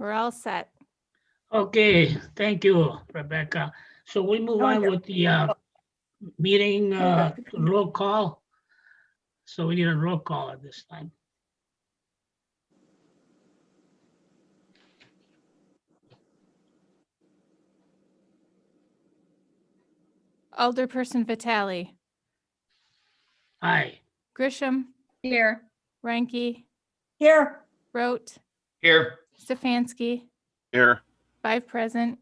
We're all set. Okay, thank you, Rebecca. So we move on with the meeting roll call. So we need a roll call at this time. Alderperson Vitale, Aye. Grisham, Here. Ranky, Here. Rote, Here. Stefanski, Here. 5 present.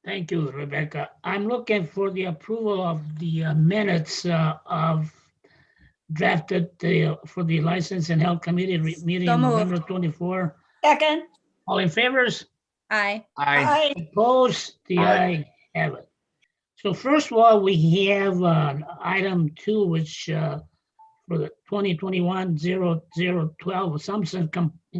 Thank you, Rebecca. I'm looking for the approval of the minutes of drafted for the License and Health Committee meeting So on moved. November 24. Second. All in favors? Aye. Aye. Opposed? The Aye. ayes have it. So first of all, we have item 2, which for the 2021-0012 assumption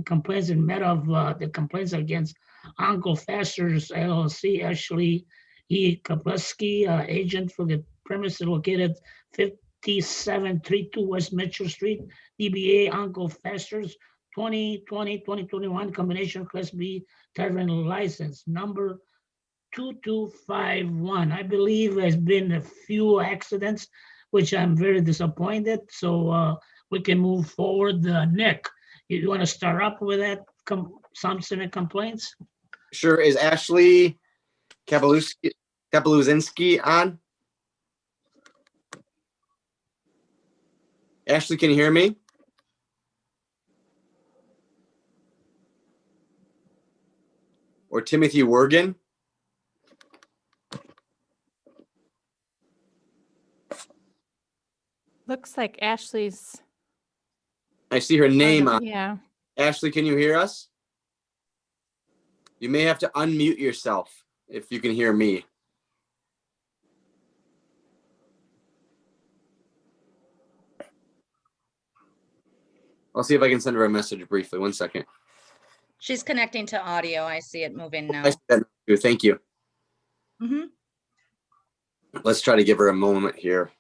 complaints in matter of the complaints against Uncle Faster's LLC, Ashley E. Kapleski, agent for the premises located 5732 West Mitchell Street, DBA Uncle Faster's 2020-2021 combination Class B tavern license number 2251. I believe there's been a few accidents, which I'm very disappointed. So we can move forward. Nick, you want to start up with that assumption and complaints? Sure. Is Ashley Kapluzinski on? Ashley, can you hear me? Or Timothy Wergen? Looks like Ashley's. I see her name on. Yeah. Ashley, can you hear us? You may have to unmute yourself if you can hear me. I'll see if I can send her a message briefly. 1 second. She's connecting to audio. I see it moving now. I see that too. Thank you. Mhm. Let's try to give her a moment here.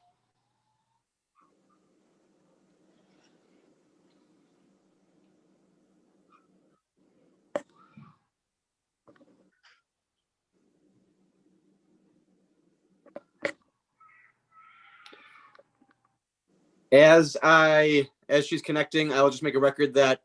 As she's connecting, I will just make a record that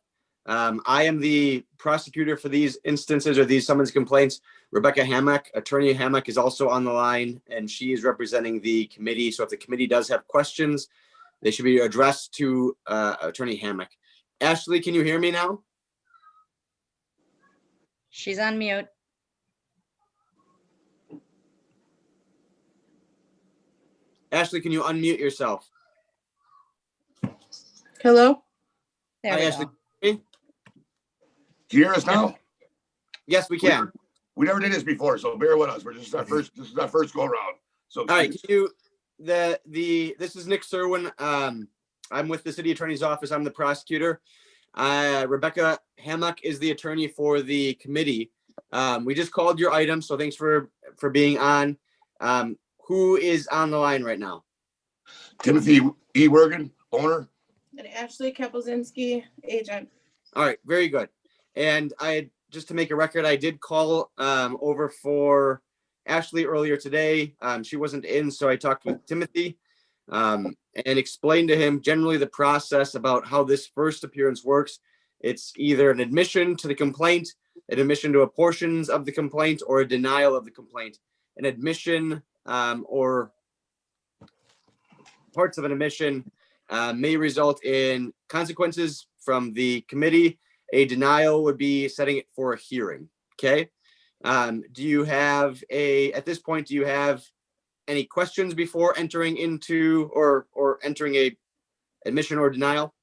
I am the prosecutor for these instances or these summons complaints. Rebecca Hammock, Attorney Hammock, is also on the line, and she is representing the committee. So if the committee does have questions, they should be addressed to Attorney Hammock. Ashley, can you hear me now? She's on mute. Ashley, can you unmute yourself? Hello? There Hi, we Ashley. go. Can you hear us now? Yes, we can. We never did this before, so bear with us. This is our first go around. So All right, can you this is Nick Serwin. I'm with the city attorney's office. I'm the prosecutor. Rebecca Hammock is the attorney for the committee. We just called your item, so thanks for being on. Who is on the line right now? Timothy E. Wergen, owner. And Ashley Kapelzinski, agent. All right, very good. And just to make a record, I did call over for Ashley earlier today. She wasn't in, so I talked with Timothy and explained to him generally the process about how this first appearance works. It's either an admission to the complaint, an admission to a portions of the complaint, or a denial of the complaint. An admission or parts of an admission may result in consequences from the committee. A denial would be setting it for a hearing. Okay. Do you have at this point, do you have any questions before entering into or entering a admission or denial?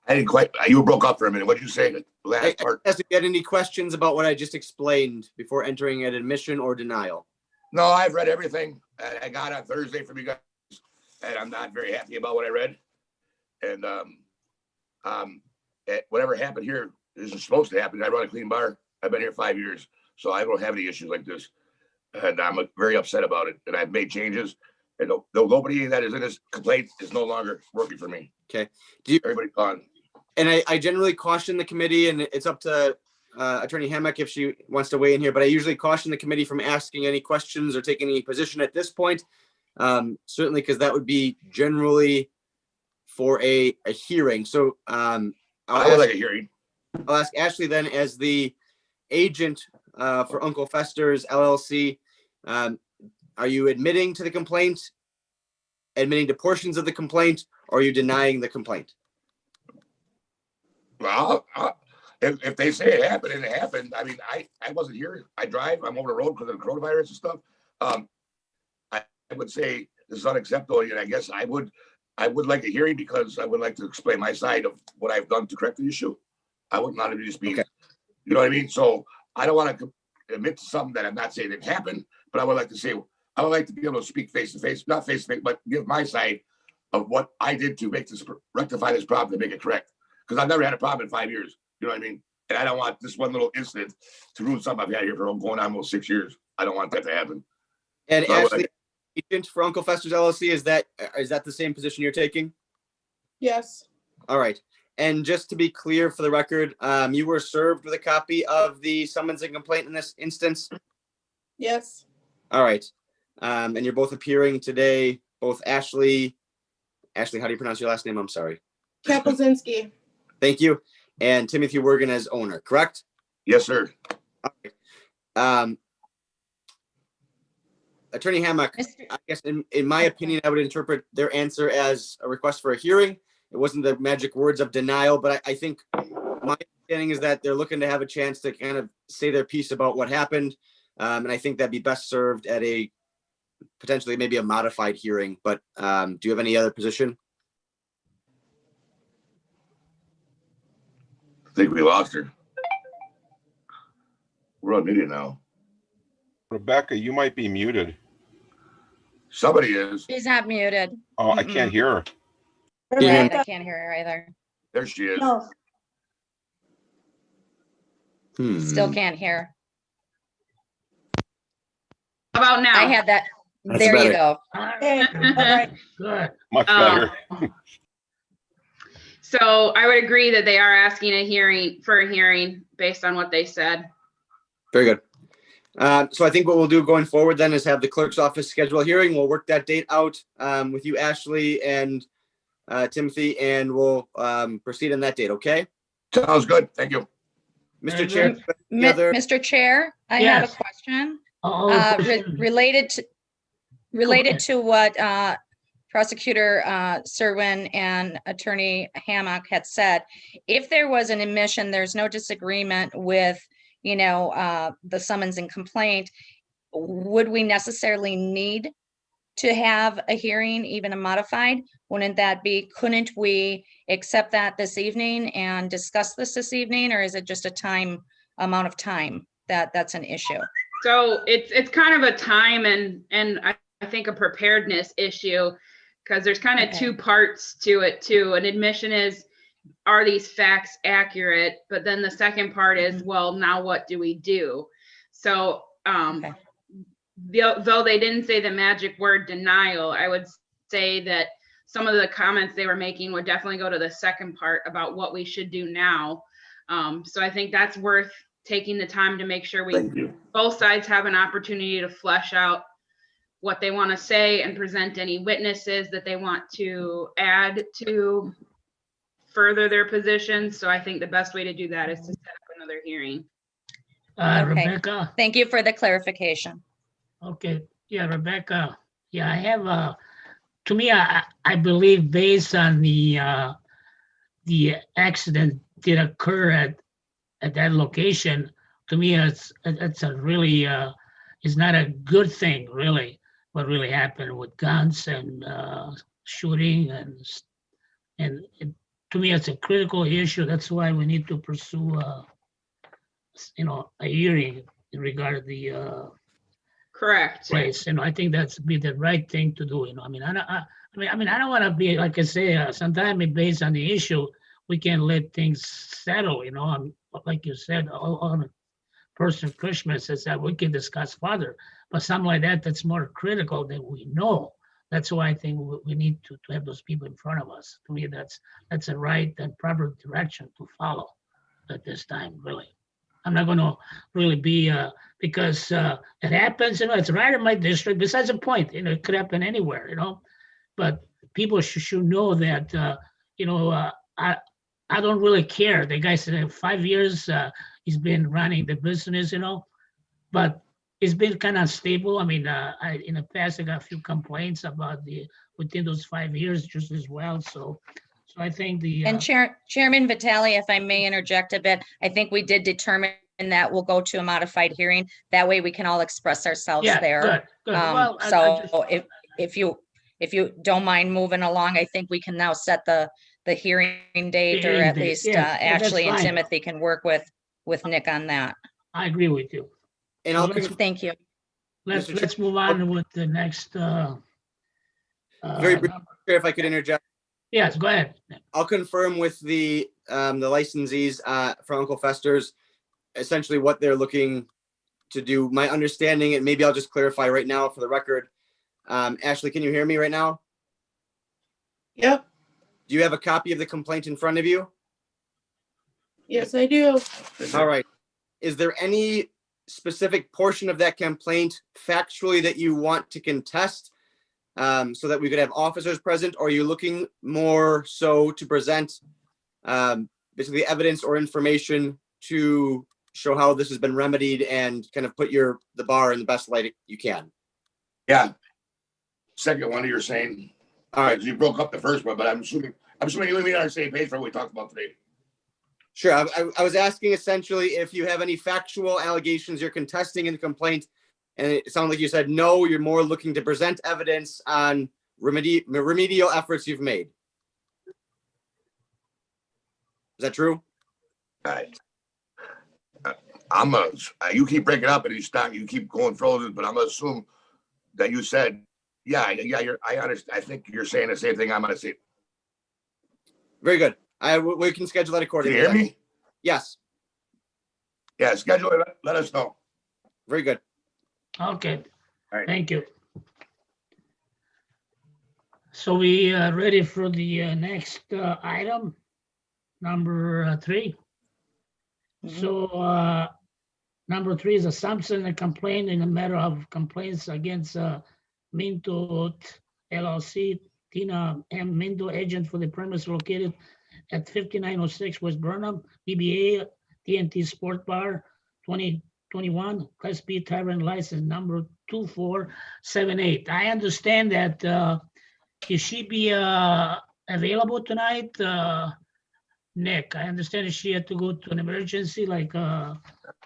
I didn't quite, you broke up for a minute. What did you say? The last part? Has you had any questions about what I just explained before entering an admission or denial? No, I've read everything I got on Thursday from you guys, and I'm not very happy about what I read. And whatever happened here isn't supposed to happen. I run a clean bar. I've been here 5 years, so I don't have any issues like this. And I'm very upset about it. And I've made changes. And nobody that is in this complaint is no longer working for me. Okay. Everybody gone. And I generally caution the committee, and it's up to Attorney Hammack if she wants to weigh in here, but I usually caution the committee from asking any questions or taking any position at this point. Certainly because that would be generally for a hearing. So I would like a hearing. I'll ask Ashley then, as the agent for Uncle Fester's LLC, are you admitting to the complaint, admitting to portions of the complaint, or are you denying the complaint? Well, if they say it happened and it happened, I mean, I wasn't here. I drive, I'm over the road because of the coronavirus and stuff. I would say this is unacceptable, and I guess I would like a hearing because I would like to explain my side of what I've done to correct the issue. I wouldn't want to just be, Okay. You know what I mean? So I don't want to admit to something that I'm not saying it happened, but I would like to say, I would like to be able to speak face to face, not face to face, but give my side of what I did to make this, rectify this problem, to make it correct. Because I've never had a problem in 5 years. You know what I mean? And I don't want this one little incident to ruin something I've had here for going on almost 6 years. I don't want that to happen. And So I would Ashley, agent for Uncle Fester's LLC, is that the same position you're taking? Yes, All right. And just to be clear for the record, you were served with a copy of the summons and complaint in this instance? yes, All right. And you're both appearing today, both Ashley, how do you pronounce your last name? I'm sorry. Kapelzinski. Thank you. And Timothy Wergen as owner, correct? Yes, sir. Attorney Hammack, Mr. I guess in my opinion, I would interpret their answer as a request for a hearing. It wasn't the magic words of denial, but I think my understanding is that they're looking to have a chance to kind of say their piece about what happened. And I think that'd be best served at a potentially maybe a modified hearing, but do you have any other position? I think we lost her. We're on media now. Rebecca, you might be muted. Somebody is. She's not muted. Oh, I can't hear her. Yeah. Right, I can't hear her either. There she is. No, Still can't hear. How about now? I had that. That's There you better. go. okay, all right. Good. Much Oh. better. So I would agree that they are asking a hearing based on what they said. Very good. So I think what we'll do going forward then is have the clerk's office schedule a hearing. We'll work that date out with you, Ashley and Timothy, and we'll proceed on that date, okay? Sounds good. Thank you. Mr. Very Chair, good. any other- Mr. Chair, I have Yes. a question. Oh, Related ahead. to what Prosecutor Serwin and Attorney Hammack had said. If there was an admission, there's no disagreement with, the summons and complaint, would we necessarily need to have a hearing, even a modified? Wouldn't that be, couldn't we accept that this evening and discuss this evening, or is it just amount of time that's an issue? So it's kind of a time and I think a preparedness issue, because there's kind of Okay. two parts to it too. An admission is, are these facts accurate? But then the second part is, well, now what do we do? So Okay. though they didn't say the magic word denial, I would say that some of the comments they were making would definitely go to the second part about what we should do now. So I think that's worth taking the time to make sure Thank you. both sides have an opportunity to flesh out what they want to say and present any witnesses that they want to add to further their position. So I think the best way to do that is to set up another hearing. Okay. Rebecca. Thank you for the clarification. Okay, yeah, Rebecca. Yeah, I have to me, I believe based on the accident did occur at that location, to me, it's a really, it's not a good thing, really, what really happened with guns and shooting and to me, it's a critical issue. That's why we need to pursue, a hearing in regard to the Correct. place. I think that's be the right thing to do. I mean, I don't want to be, like I say, sometimes based on the issue, we can let things settle. Like you said, on person Christmas is that we can discuss further, but something like that that's more critical that we know That's why I think we need to have those people in front of us. To me, that's a right and proper direction to follow at this time, really. I'm not gonna really be, because it happens, it's right in my district. Besides the point, it could happen anywhere, but people should know that, I don't really care. The guy said 5 years, he's been running the business, but it's been kind of stable. I mean, in the past, I got a few complaints about within those 5 years just as well. So I think And Chairman Vitale, if I may interject a bit, I think we did determine that we'll go to a modified hearing. That way we can all express ourselves yeah, there. good. So if you don't mind moving along, I think we can now set the hearing date, or hearing at date. least Yeah, that's Ashley and fine. Timothy can work with Nick on that. I agree with you. And So I'll Thank you. let's move on with the next. very briefly, if I could interject. Yes, go ahead. I'll confirm with the licensees for Uncle Fester's essentially what they're looking to do. My understanding, and maybe I'll just clarify right now for the record. Ashley, can you hear me right now? Yep. Do you have a copy of the complaint in front of you? Yes, I do. All right. Is there any specific portion of that complaint factually that you want to contest, so that we could have officers present? Or are you looking more so to present basically evidence or information to show how this has been remedied and kind of put the bar in the best light you can? Yeah. Second one you're saying. All right, you broke up the first one, but I'm assuming you and me are on the same page for what we talked about today. Sure. I was asking essentially if you have any factual allegations you're contesting in the complaint, and it sounded like you said no, you're more looking to present evidence on remedial efforts you've made. Is that true? All right. You keep breaking up and you keep going frozen, but I'm gonna assume that you said, yeah, I understand. I think you're saying the same thing I'm gonna say. Very good. We can schedule that Can accordingly. you hear me? Yes. Yeah, schedule it. Let us know. Very good. Okay. All right. Thank you. So we are ready for the next item, number 3. So number 3 is assumption and complaint in a matter of complaints against Minto LLC, Tina M. Minto, agent for the premise located at 5906 West Burnham, DBA TNT Sport Bar, 2021, Class B Tavern license number 2478. I understand that is she be available tonight, Nick? I understand that she had to go to an emergency, like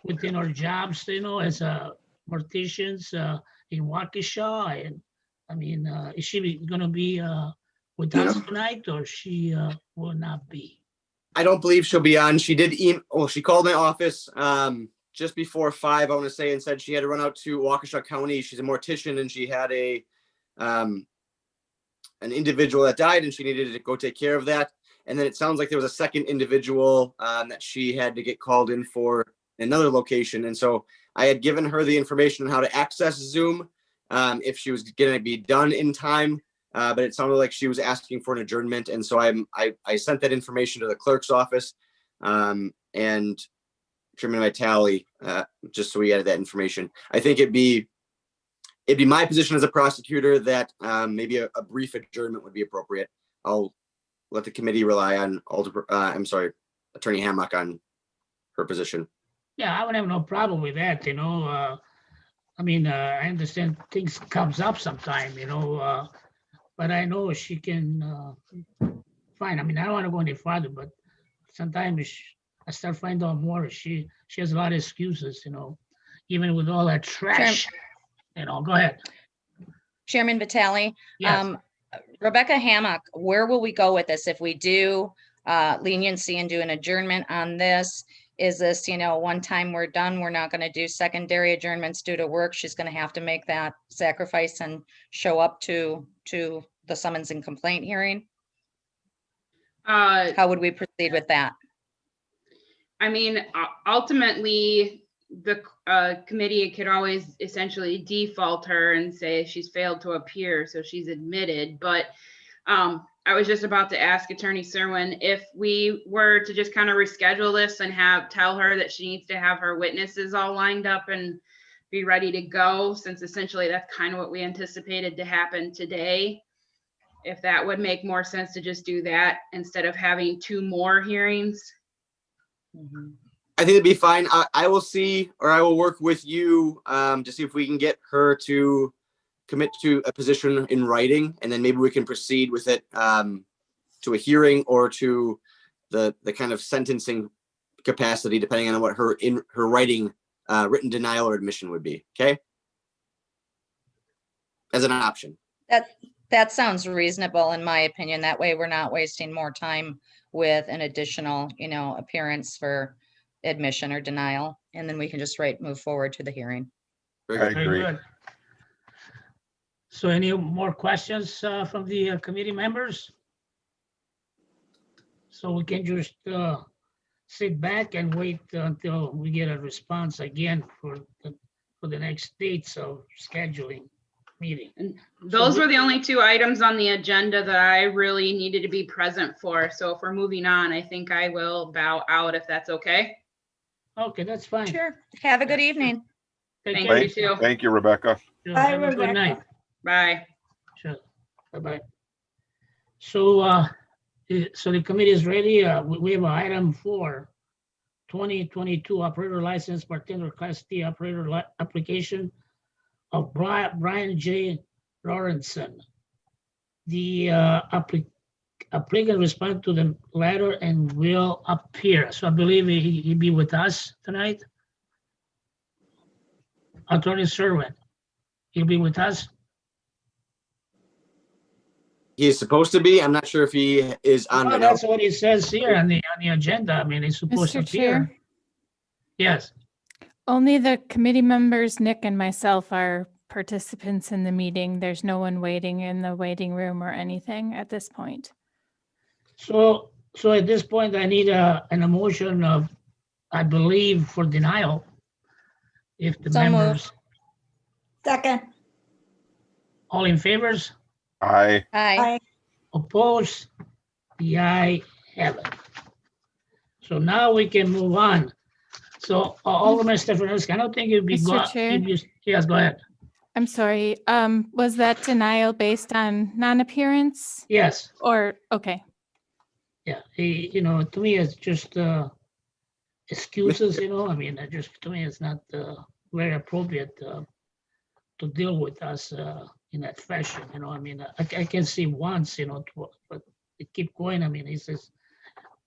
within her jobs, as a morticians in Waukesha. And I mean, is she going to be with us tonight, or she will not be? I don't believe she'll be on. She did she called my office just before 5, I want to say, and said she had to run out to Waukesha County. She's a mortician and she had an individual that died and she needed to go take care of that. And then it sounds like there was a second individual that she had to get called in for another location. And so I had given her the information on how to access Zoom if she was going to be done in time. But it sounded like she was asking for an adjournment. And so I sent that information to the clerk's office and Chairman Vitale, just so we added that information. I think it'd be my position as a prosecutor that maybe a brief adjournment would be appropriate. I'll let the committee rely on Attorney Hammock on her position. Yeah, I would have no problem with that, I mean, I understand things comes up sometime, but I know she can, fine. I mean, I don't want to go any farther, but sometimes I start finding out more. She has a lot of excuses, even with all that trash, go ahead. Chairman Vitale, Yes. Rebecca Hammock, where will we go with this? If we do leniency and do an adjournment on this, is this, one time we're done, we're not going to do secondary adjournments due to work? She's going to have to make that sacrifice and show up to the summons and complaint hearing? How would we proceed with that? I mean, ultimately, the committee could always essentially default her and say she's failed to appear, so she's admitted. But I was just about to ask Attorney Serwin if we were to just kind of reschedule this and tell her that she needs to have her witnesses all lined up and be ready to go, since essentially that's kind of what we anticipated to happen today. If that would make more sense to just do that instead of having 2 more hearings. I think it'd be fine. I will see, or I will work with you to see if we can get her to commit to a position in writing, and then maybe we can proceed with it to a hearing or to the kind of sentencing capacity, depending on what her writing written denial or admission would be. Okay, as an option. That sounds reasonable in my opinion. That way we're not wasting more time with an additional, appearance for admission or denial, and then we can just move forward to the hearing. Very I good. Very agree. good. So any more questions from the committee members? So we can just sit back and wait until we get a response again for the next dates of scheduling meeting. Those were the only 2 items on the agenda that I really needed to be present for. So if we're moving on, I think I will bow out if that's okay. Okay, that's fine. Sure. Have a good evening. Take Thank care. you too. Thank you, Rebecca. Sure, Bye, have a good Rebecca. night. Bye. Sure. Bye-bye. So, so the committee is ready. We have an item 4, 2022 operator license, bartender class D operator application of Brian J. Lawrenson. The applicant responded to the letter and will appear. So I believe he'll be with us tonight. Attorney Serwin, he'll be with us. He is supposed to be. I'm not sure if he is on Well, right now. that's what it says here on the agenda. I mean, it's supposed to Mr. appear. Chair, Yes, only the committee members, Nick and myself, are participants in the meeting. There's no one waiting in the waiting room or anything at this point. so at this point, I need an emotion of, I believe, for denial. If the So moved. members, Second. all in favors, Aye. Hi. opposed, the eye have it. So now we can move on. So Alderman Stefanowski, I don't think it'd be. Mr. Chair? Yes, go ahead. I'm sorry, was that denial based on non-appearance Yes, or, okay, yeah, to me, it's just excuses, I mean, to me, it's not very appropriate to deal with us in that fashion, I mean, I can see once, but they keep going. I mean, he says,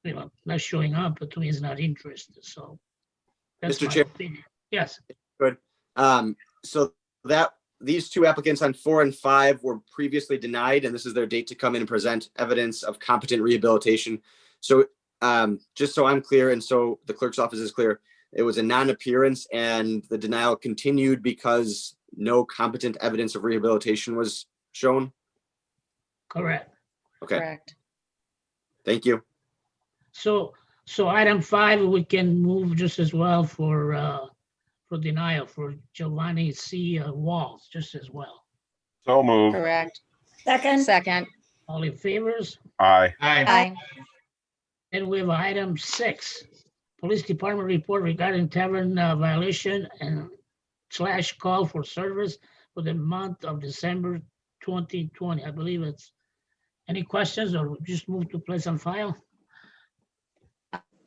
not showing up, but to me, he's not interested, so. That's Mr. my Chair. opinion. Yes, So that these 2 applicants on 4 and 5 were previously denied, and this is their date to come in and present evidence of competent rehabilitation. So just so I'm clear, and so the clerk's office is clear, it was a non-appearance and the denial continued because no competent evidence of rehabilitation was shown. correct. Okay, Correct. thank you. So item 5, we can move just as well for denial for Giovanni C. Walls, just as well. So move. Correct. Second. Second. All in favors? Aye. Hi. Then we have item 6, Police Department report regarding tavern violation and / call for service for the month of December 2020. I believe it's, any questions or just move to place on file?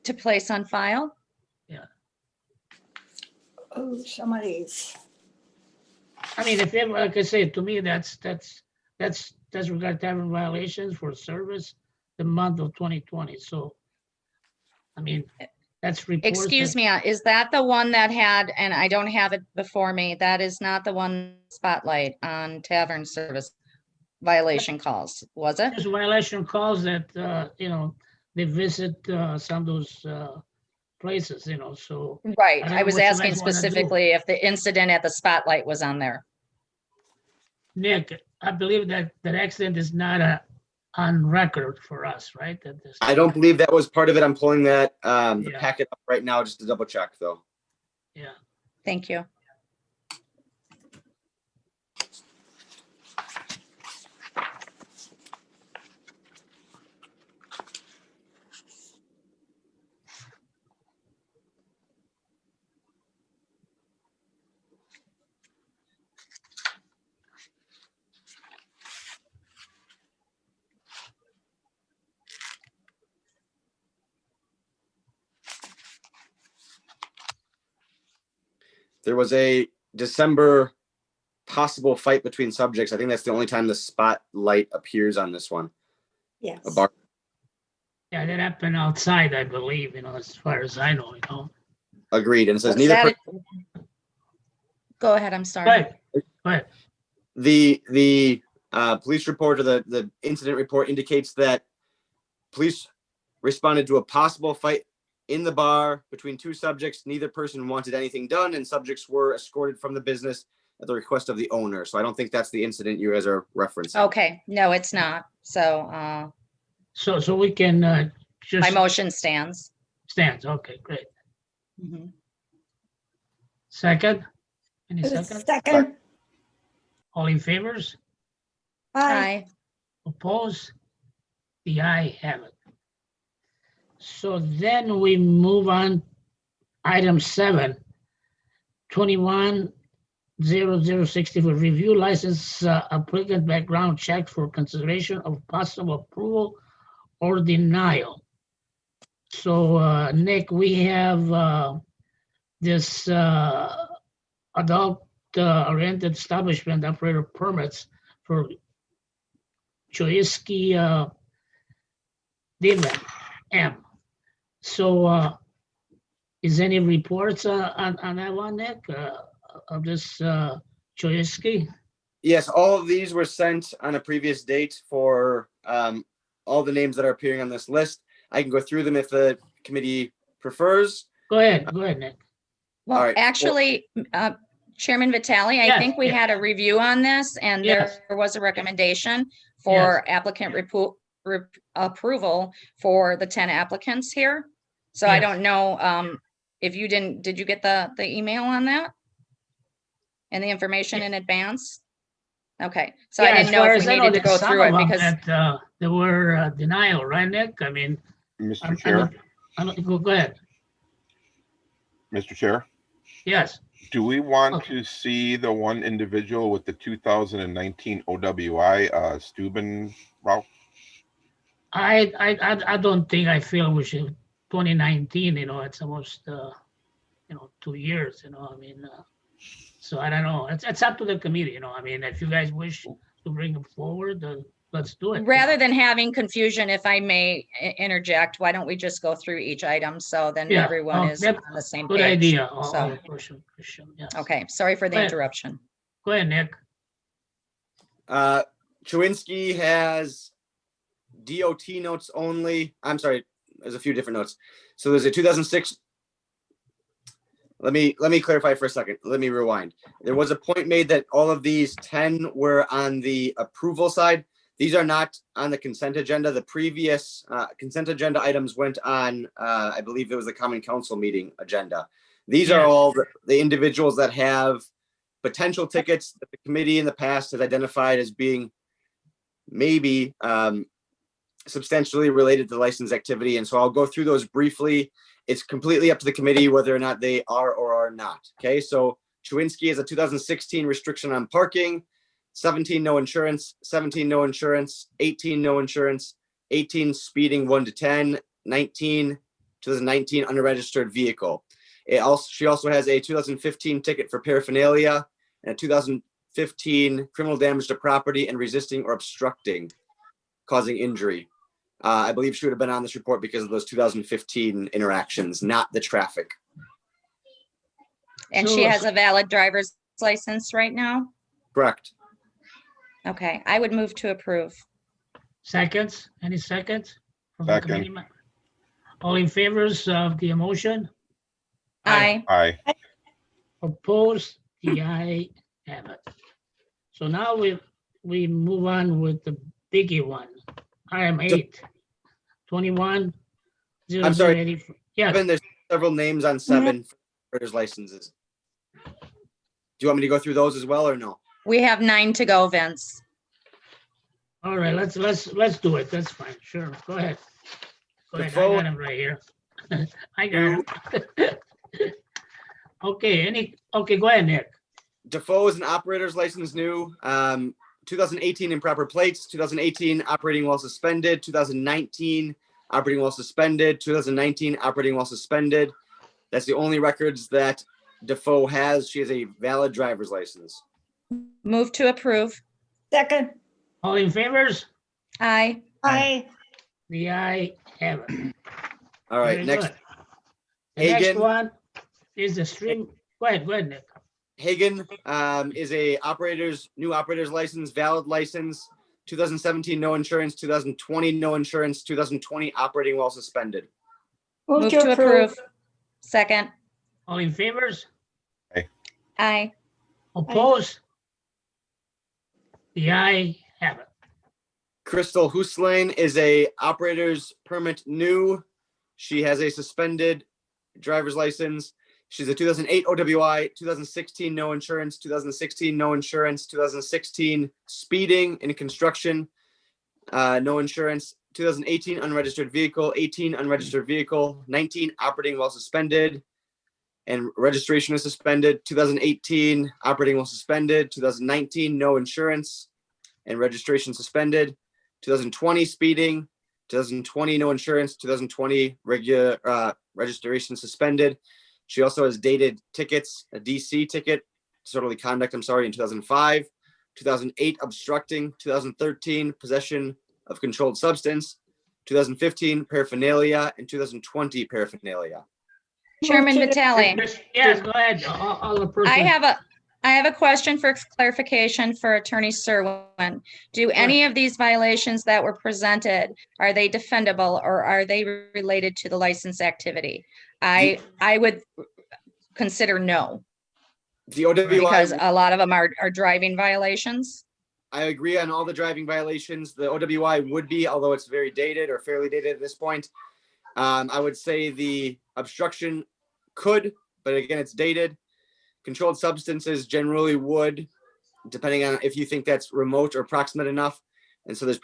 To place on file? Oh, somebody's. I mean, if, like I say, to me, that's regard tavern violations for service the month of 2020. So, I mean, that's reports. Excuse me, is that the one that had, and I don't have it before me, that is not the one spotlight on tavern service violation calls, was it? There's violation calls that, they visit some of those places, so. Right, I don't I know was what you asking guys wanna do. specifically if the incident at the spotlight was on there. Nick, I believe that accident is not on record for us, right? That this- I don't believe that was part of it. I'm pulling that the Yeah. packet up right now just to double check though. Yeah, Thank you. There was a December possible fight between subjects. I think that's the only time the spotlight appears on this one. Yes. A bar. Yeah, that happened outside, I believe, as far as I know. Agreed. And it says Was neither that per- Go ahead, I'm sorry. Go ahead. the police report or the incident report indicates that police responded to a possible fight in the bar between two subjects. Neither person wanted anything done, and subjects were escorted from the business at the request of the owner. So I don't think that's the incident you guys are referencing. Okay, no, it's not. So So we can my just motion stands. stands. Okay, great. Mhm. Second? Any second? Second. All in favors? Aye. Aye. Oppose? The eye have it. So then we move on, item 7, 210064, review license applicant background check for consideration of possible approval or denial. So Nick, we have this adult oriented establishment operator permits for Choiski Diva M. So is any reports on that one, Nick, of this Choiski? Yes, all of these were sent on a previous date for all the names that are appearing on this list. I can go through them if the committee prefers. Go ahead, Nick. Well, All right, well- actually, Chairman Vitale, I Yes, think we yes. had a review on this and Yes. there was a recommendation for applicant approval for the 10 applicants here. So I Yes. don't know if you did you get the email on that? And the information in advance? Okay, so I Yeah, didn't as know far if as we I know, needed to there's go some through of it them because, that there were denial, right, Nick? I mean, Mr. Chair, go ahead. Mr. Chair, Yes. do we want Okay. to see the one individual with the 2019 OWI, Steuben route? I don't think I feel we should 2019, it's almost 2 years, I mean, so I don't know. It's up to the committee, I mean, if you guys wish to bring them forward, let's do it. rather than having confusion, if I may interject, why don't we just go through each item so then Yeah, everyone is on that's the same Good page? idea. So- Question, yes. Okay, sorry for the Go ahead. interruption. Go ahead, Nick. Chewinski has DOT notes only. I'm sorry, there's a few different notes. So there's a 2006. Let me clarify for a second. Let me rewind. There was a point made that all of these 10 were on the approval side. These are not on the consent agenda. The previous consent agenda items went on, I believe it was the common council meeting agenda. These are Yes. all the individuals that have potential tickets that the committee in the past has identified as being maybe substantially related to license activity. And so I'll go through those briefly. It's completely up to the committee whether or not they are or are not. Okay, so Chewinski has a 2016 restriction on parking, 17 no insurance, 17 no insurance, 18 no insurance, 18 speeding 1 to 10, 2019 unregistered vehicle. She also has a 2015 ticket for paraphernalia and a 2015 criminal damage to property and resisting or obstructing causing injury. I believe she would have been on this report because of those 2015 interactions, not the traffic. And she So- has a valid driver's license right now? Correct. Okay, I would move to approve. Seconds? Any seconds? from the Second. committee All in favors of the motion? Aye. Aye. Opposed? The eye have it. So now we move on with the biggie one. Item 8, 21. I'm sorry. Yes, There's several names on 7 for licenses. you want me to go through those as well or no? We have 9 to go, Vince. All right, let's do it. That's fine. Sure. Go ahead. Go ahead. I Default- got him right here. I got him. Okay, okay, go ahead, Nick. Defoe is an operator's license new. 2018 improper plates, 2018 operating while suspended, 2019 operating while suspended, 2019 operating while suspended. That's the only records that Defoe has. She has a valid driver's license. Move to approve. Second. All in favors? Aye. Aye. The eye have it. All right, Very next, good. The next Hagan. one is the stream. Go ahead, Nick. Hagan is a new operator's license, valid license, 2017 no insurance, 2020 no insurance, 2020 operating while suspended. Move to approve. Second. All in favors? Aye. Opposed? The eye have it. Crystal Huslein is a operator's permit new. She has a suspended driver's license. She's a 2008 OWI, 2016 no insurance, 2016 no insurance, 2016 speeding in construction, no insurance, 2018 unregistered vehicle, 18 unregistered vehicle, 19 operating while suspended, and registration is suspended. 2018 operating while suspended, 2019 no insurance, and registration suspended. 2020 speeding, 2020 no insurance, 2020 regular registration suspended. She also has dated tickets, a DC ticket, disorderly conduct, in 2005, 2008 obstructing, 2013 possession of controlled substance, 2015 paraphernalia, and 2020 paraphernalia. Chairman Move to- Vitale. Yes, go ahead. All the person. I have a question for clarification for Attorney Serwin. Do any of these violations that were presented, are they defendable or are they related to the license activity? I would consider no, The OWI, because a lot of them are driving violations. I agree on all the driving violations. The OWI would be, although it's very dated or fairly dated at this point. I would say the obstruction could, but again, it's dated. Controlled substances generally would, depending on if you think that's remote or proximate enough. And so there's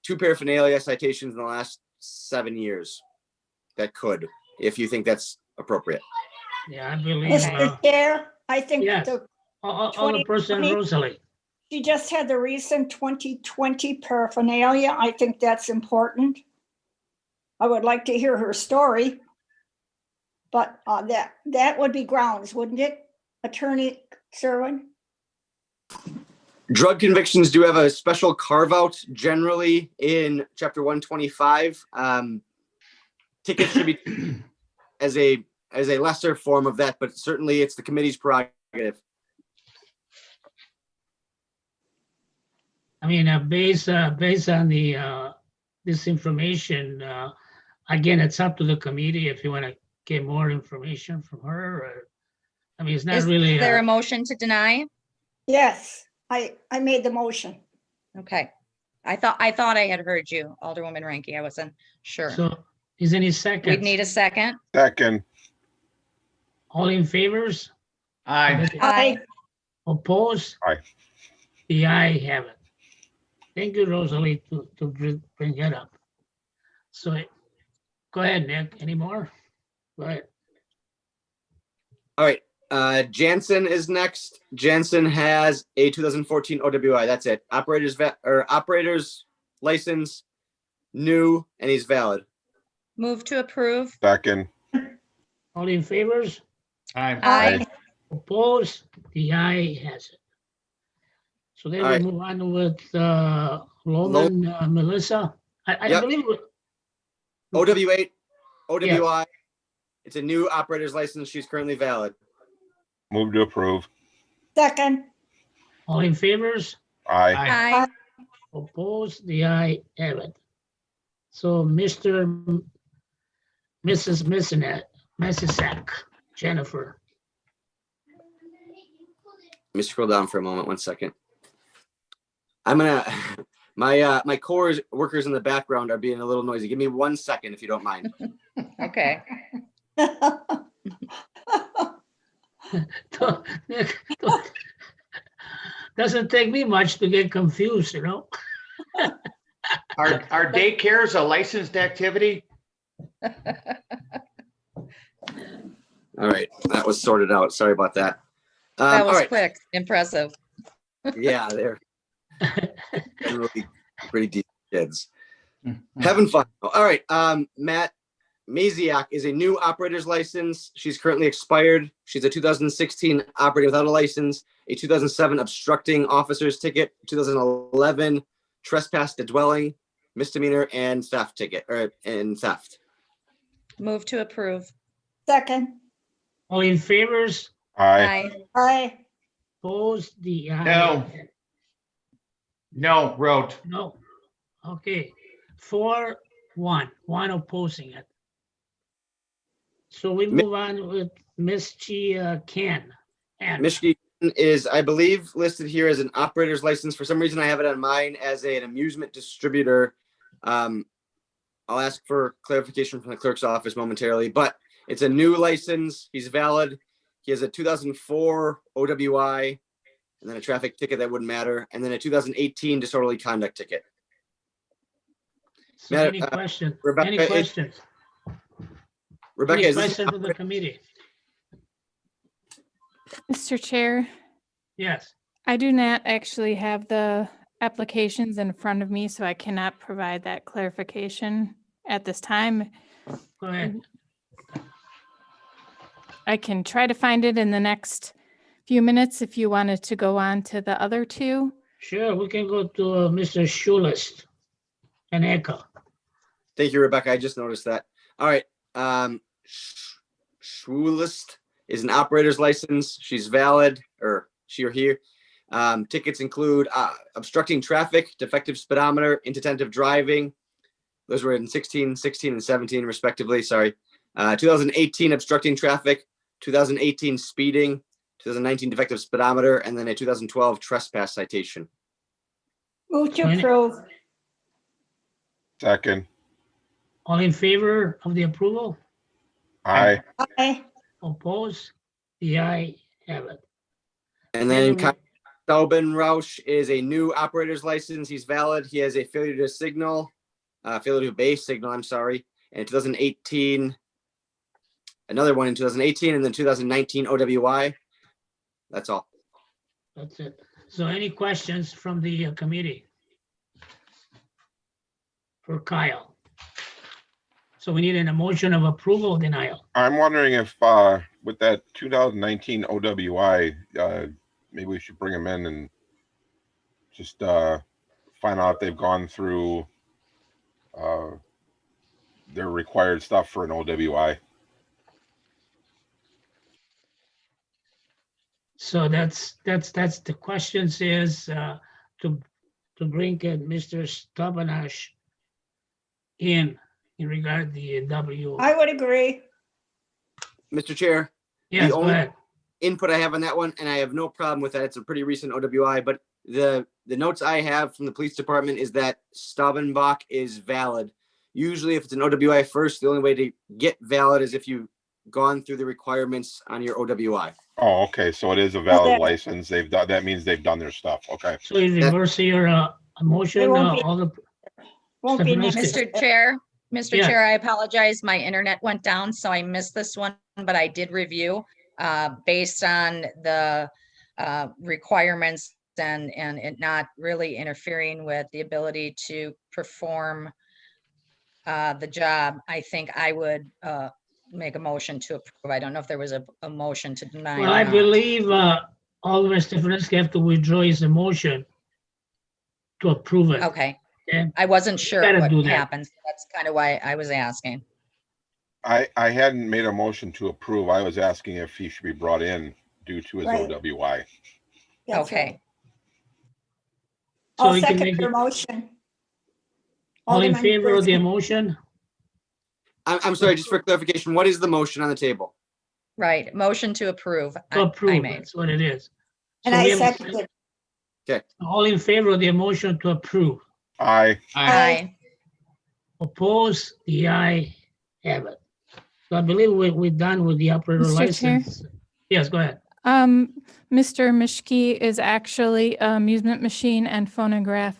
two paraphernalia citations in the last 7 years that could, if you think that's appropriate. Yeah, I believe, Mr. Chair, I think yes. the all the person 2020. Rosalie. she just had the recent 2020 paraphernalia. I think that's important. I would like to hear her story. But that would be grounds, wouldn't it, Attorney Serwin? Drug convictions do have a special carve out generally in chapter 125. Tickets should be as a lesser form of that, but certainly it's the committee's prerogative. I mean, based on the this information, again, it's up to the committee if you want to get more information from her. Or, I mean, it's not Is really. there a motion to deny? Yes, I made the motion. Okay. I thought I had heard you, Alderwoman Ranky. I wasn't sure. So, is any second? We'd need a second. Second, All in favors? Aye. Aye. Opposed? Aye. The eye have it. Thank you, Rosalie, to bring it up. So, go ahead, Nick. Any more? Go ahead. All right. Jansen is next. Jansen has a 2014 OWI. That's it. Operator's license, new, and he's valid. Move to approve. second, All in favors? Aye. Aye. Opposed? The eye has it. So then All we right. move on with Loman, Melissa. I Yep. believe, OW8, OWI. It's a new operator's license. She's currently valid. move to approve. Second. all in favors? Aye, Aye. Opposed? The eye have it. So Mrs. Messisack, Jennifer. Let me scroll down for a moment. 1 second. I'm gonna. My core workers in the background are being a little noisy. Give me 1 second if you don't mind. Okay. Nick, doesn't take me much to get confused, you know? Our daycare is a licensed activity. All right, that was sorted out. Sorry about that. That All was right, quick, impressive. yeah, they're really pretty deep kids. Mhm. Having fun. All right, Matt Maziak is a new operator's license. She's currently expired. She's a 2016 operator without a license, a 2007 obstructing officer's ticket, 2011 trespass to dwelling, misdemeanor, and theft ticket, and theft. Move to approve. Second, All in favors, Aye. aye, opposed, the ayes. No. No, wrote. No. Okay, 4-1, one opposing it. So we move on with Miss G. Ken. And Michigan is, I believe, listed here as an operator's license. For some reason, I have it on mine as an amusement distributor. I'll ask for clarification from the clerk's office momentarily, but it's a new license. He's valid. He has a 2004 OWI, and then a traffic ticket that wouldn't matter, and then a 2018 disorderly conduct ticket. so any questions? Rebecca, Any questions? Rebecca, Any is this, questions from the committee? Mr. Chair, Yes, I do not actually have the applications in front of me, so I cannot provide that clarification at this time. go ahead. I can try to find it in the next few minutes if you wanted to go on to the other two. Sure, we can go to Mr. Schulest and Echo. thank you, Rebecca. I just noticed that. All right. Schwulist is an operator's license. She's valid, or she or he. Tickets include obstructing traffic, defective speedometer, inattentive driving. Those were in 16, 16, and 17, respectively. Sorry. 2018 obstructing traffic, 2018 speeding, 2019 defective speedometer, and then a 2012 trespass citation. move to Any- approve, Second. All in favor of the approval? Aye. aye, Oppose? The eye have it. And then Maybe we- Tauben Roush is a new operator's license. He's valid. He has a failure to signal, failure to obey signal, I'm sorry. And 2018, another one in 2018, and then 2019 OWI. That's all. That's it. So any questions from the committee? For Kyle. So we need an emotion of approval or denial. I'm wondering if, with that 2019 OWI, maybe we should bring them in and just, find out if they've gone through, their required stuff for an OWI. So that's the questions is to bring Mr. Stabanash in regard the W. I would agree. Mr. Chair, Yes, go only- ahead. input I have on that one, and I have no problem with that. It's a pretty recent OWI, but the notes I have from the police department is that Staubenbach is valid. Usually if it's an OWI first, the only way to get valid is if you've gone through the requirements on your OWI. Oh, okay, so it is a valid Okay. license. They've done, that means they've done their stuff. Okay. So in reverse your motion, It won't be- all the, Won't be Stephanie? next. Mr. Chair, Mr. Yeah. Chair, I apologize. My internet went down, so I missed this one, but I did review based on the requirements and it not really interfering with the ability to perform the job. I think I would make a motion to approve. I don't know if there was a motion to deny. well, or I not. believe Alderman Stefanski have to withdraw his motion to approve it. Okay, Okay. I wasn't sure Gotta what do that. happened. So that's kind of why I was asking. I hadn't made a motion to approve. I was asking if he should be brought in due to his Right. OWI. That's right. Okay, So I'll we can second make your it, motion. all in Alderman favor of the Griswold. motion? I'm sorry, just for clarification, what is the motion on the table? right. Motion to approve. To I approve, made. that's what it is. And So I we have a seconded. all in favor of the motion to approve? Aye. Aye. Oppose? The eye have it. So I believe we're done with the operator Mr. Chair? license. Yes, go ahead. Mr. Mishki is actually an amusement machine and phonograph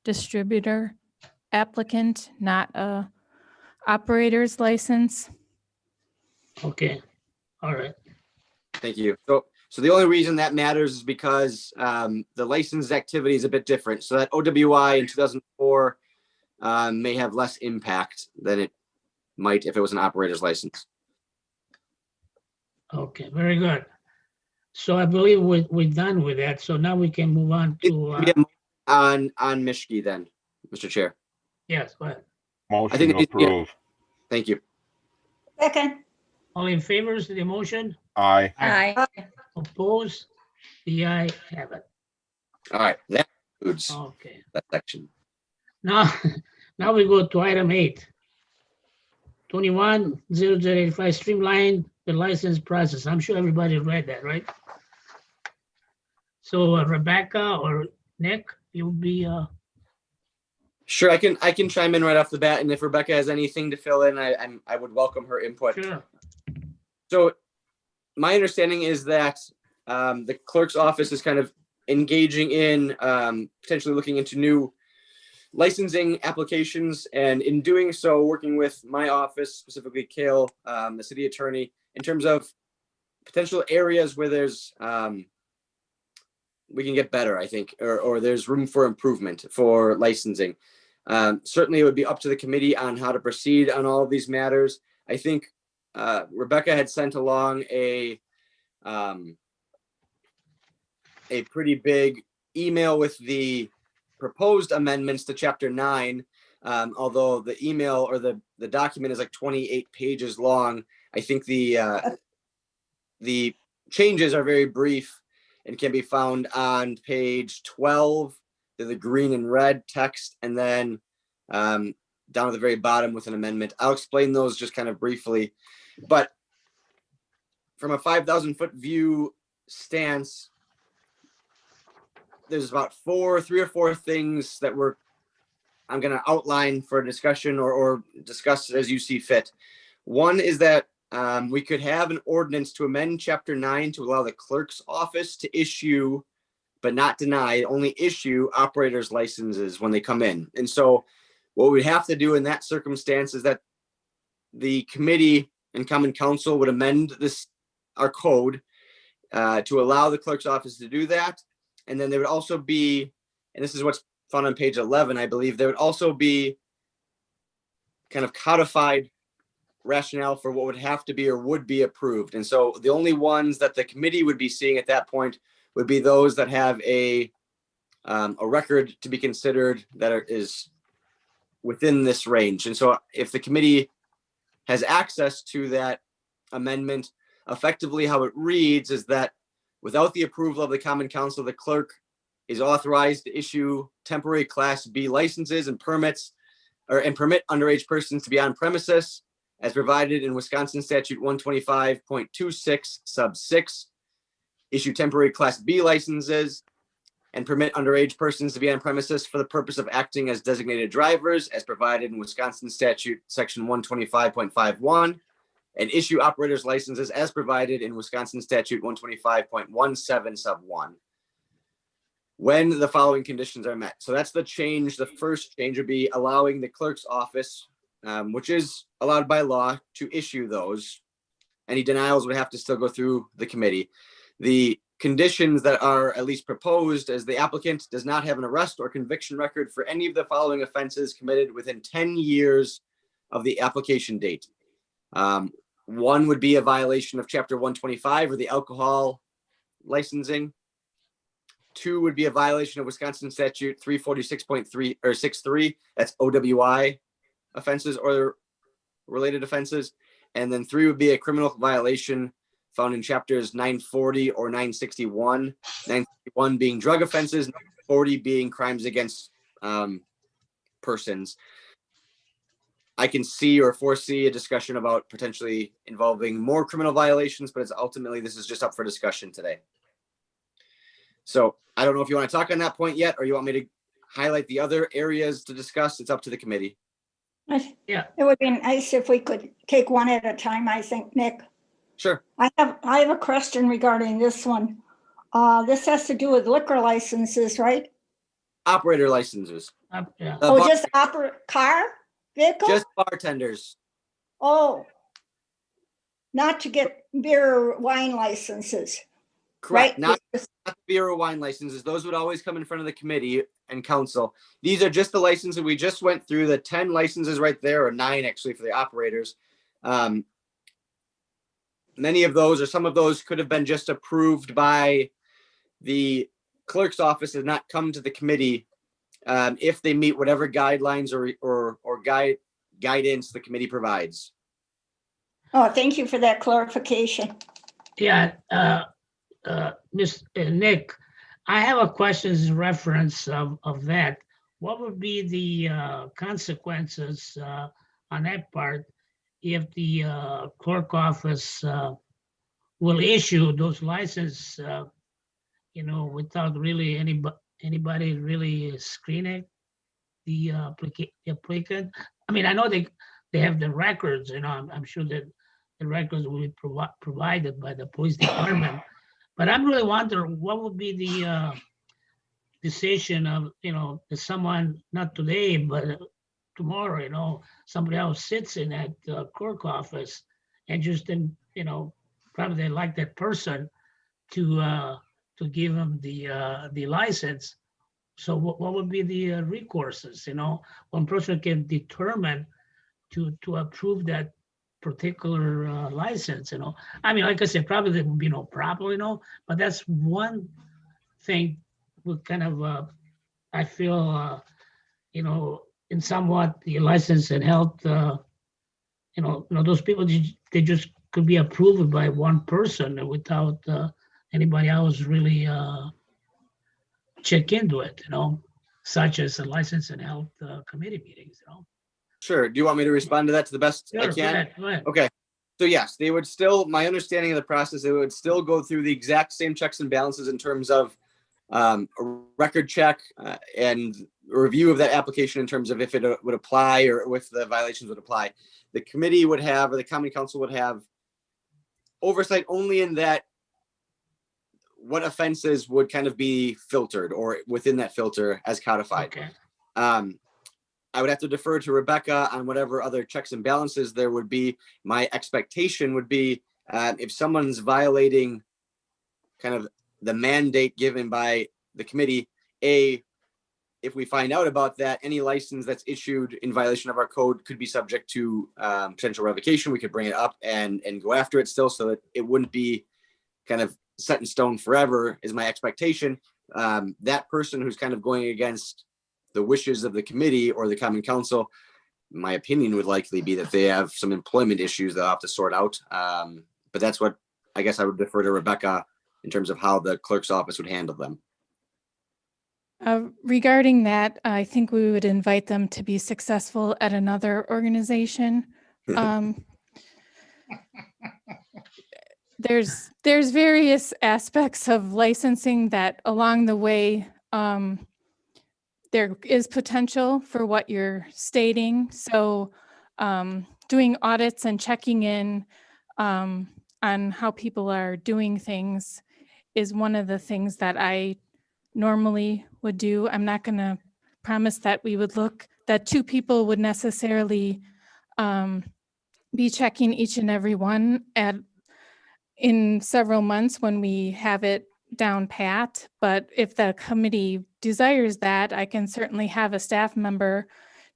distributor applicant, not a operator's license. Okay, all right. Thank you. So the only reason that matters is because the licensed activity is a bit different. So that OWI in 2004 may have less impact than it might if it was an operator's license. Okay, very good. So I believe we're done with that. So now we can move on to, On Mishki then, Mr. Chair. yes, go ahead. Motion think to it needs to be a- approve. Thank you. Second, All in favor of the motion? Aye. Aye. Oppose? The eye have it. All right, that concludes Okay. that section. Now, now we go to item 8. 21-0085, streamline the license process. I'm sure everybody read that, right? So Rebecca or Nick, you'll be, Sure, I can chime in right off the bat, and if Rebecca has anything to fill in, I would welcome her input. sure. So my understanding is that the clerk's office is kind of engaging in potentially looking into new licensing applications, and in doing so, working with my office, specifically Kale, the city attorney, in terms of potential areas where there's we can get better, I think, or there's room for improvement for licensing. Certainly, it would be up to the committee on how to proceed on all of these matters. I think Rebecca had sent along a pretty big email with the proposed amendments to Chapter 9. Although the email or the document is like 28 pages long, I think the changes are very brief and can be found on page 12, the green and red text, and then down at the very bottom with an amendment. I'll explain those just kind of briefly, but from a 5,000-foot view stance, there's about three or four things that I'm going to outline for discussion or discuss as you see fit. One is that we could have an ordinance to amend Chapter 9 to allow the clerk's office to issue, but not deny, only issue operators licenses when they come in. And so what we have to do in that circumstance is that the committee and common council would amend our code to allow the clerk's office to do that. And then there would also be, and this is what's found on page 11, I believe, there would also be kind of codified rationale for what would have to be or would be approved. And so the only ones that the committee would be seeing at that point would be those that have a record to be considered that is within this range. And so if the committee has access to that amendment, effectively how it reads is that without the approval of the common council, the clerk is authorized to issue temporary Class B licenses and permits and permit underage persons to be on premises as provided in Wisconsin Statute 125.26 sub 6, issue temporary Class B licenses and permit underage persons to be on premises for the purpose of acting as designated drivers as provided in Wisconsin Statute Section 125.51, and issue operators licenses as provided in Wisconsin Statute 125.17 sub 1 when the following conditions are met. So that's the change. The first change would be allowing the clerk's office, which is allowed by law, to issue those. Any denials would have to still go through the committee. The conditions that are at least proposed as the applicant does not have an arrest or conviction record for any of the following offenses committed within 10 years of the application date. One would be a violation of Chapter 125 or the alcohol licensing. Two would be a violation of Wisconsin Statute 346.3 or 63. That's OWI offenses or related offenses. And then three would be a criminal violation found in chapters 940 or 961. 961 being drug offenses, 940 being crimes against persons. I can see or foresee a discussion about potentially involving more criminal violations, but ultimately this is just up for discussion today. So I don't know if you want to talk on that point yet, or you want me to highlight the other areas to discuss. It's up to the committee. Yeah. It would be nice if we could take one at a time, I think, Nick. Sure. I have a question regarding this one. This has to do with liquor licenses, right? Operator licenses. Yeah. The Oh, bar- just car, vehicle? just bartenders. Oh, not to get beer or wine licenses, Correct. right? Not beer or wine licenses. Those would always come in front of the committee and council. These are just the licenses we just went through. The 10 licenses right there, or 9 actually for the operators. Many of those, or some of those, could have been just approved by the clerk's office and not come to the committee if they meet whatever guidelines or guidance the committee provides. Oh, thank you for that clarification. Yeah, Nick, I have a question in reference of that. What would be the consequences on that part if the clerk office will issue those licenses, without really anybody really screening the applicant? I mean, I know they have the records, I'm sure that the records will be provided by the police department. But I'm really wondering what would be the decision of, that someone, not today, but tomorrow, somebody else sits in that clerk office and just then, probably they like that person to give them the license. So what would be the recourses, one person can determine to approve that particular license, I mean, like I said, probably there would be no problem, but that's one thing would kind of, I feel, in somewhat the license and health, those people, they just could be approved by one person without anybody else really check into it, such as the license and health committee meetings, Sure. Do you want me to respond to that to the best I Sure, go can? ahead, go ahead. Okay. So yes, they would still, my understanding of the process, they would still go through the exact same checks and balances in terms of a record check and a review of that application in terms of if it would apply or if the violations would apply. The committee would have, or the common council would have oversight only in that what offenses would kind of be filtered or within that filter as codified. Okay. I would have to defer to Rebecca on whatever other checks and balances there would be. My expectation would be if someone's violating kind of the mandate given by the committee, if we find out about that, any license that's issued in violation of our code could be subject to potential revocation. We could bring it up and go after it still, so that it wouldn't be kind of set in stone forever, is my expectation. That person who's kind of going against the wishes of the committee or the common council, my opinion would likely be that they have some employment issues they'll have to sort out. But that's what I guess I would defer to Rebecca in terms of how the clerk's office would handle them. Regarding that, I think we would invite them to be successful at another organization. There's various aspects of licensing that along the way, there is potential for what you're stating. So doing audits and checking in on how people are doing things is one of the things that I normally would do. I'm not going to promise that we would look, that 2 people would necessarily be checking each and every one in several months when we have it down pat. But if the committee desires that, I can certainly have a staff member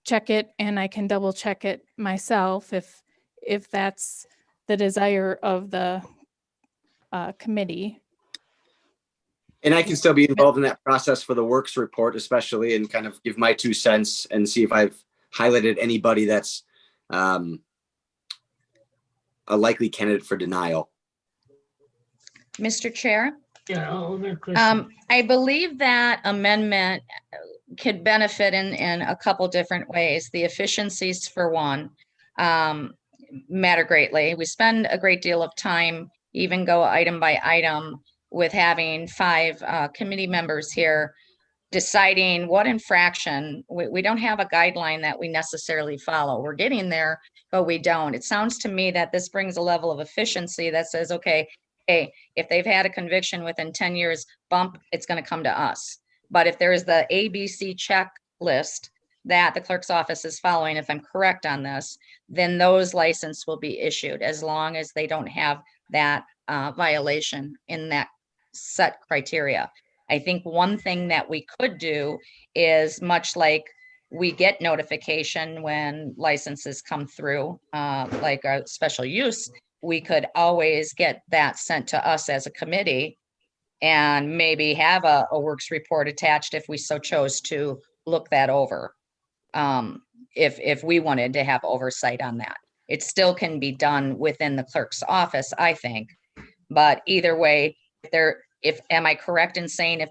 check it, and I can double check it myself if that's the desire of the committee. And I can still be involved in that process for the works report, especially, and kind of give my 2 cents and see if I've highlighted anybody that's a likely candidate for denial. Mr. Chair, Yeah, Alderman Christian. I believe that amendment could benefit in a couple different ways. The efficiencies, for one, matter greatly. We spend a great deal of time, even go item by item, with having 5 committee members here deciding what infraction, we don't have a guideline that we necessarily follow. We're getting there, but we don't. It sounds to me that this brings a level of efficiency that says, okay, hey, if they've had a conviction within 10 years, bump, it's going to come to us. But if there is the ABC checklist that the clerk's office is following, if I'm correct on this, then those license will be issued as long as they don't have that violation in that set criteria. I think one thing that we could do is, much like we get notification when licenses come through, like a special use, we could always get that sent to us as a committee and maybe have a works report attached if we so chose to look that over. If we wanted to have oversight on that, it still can be done within the clerk's office, I think. But either way, am I correct in saying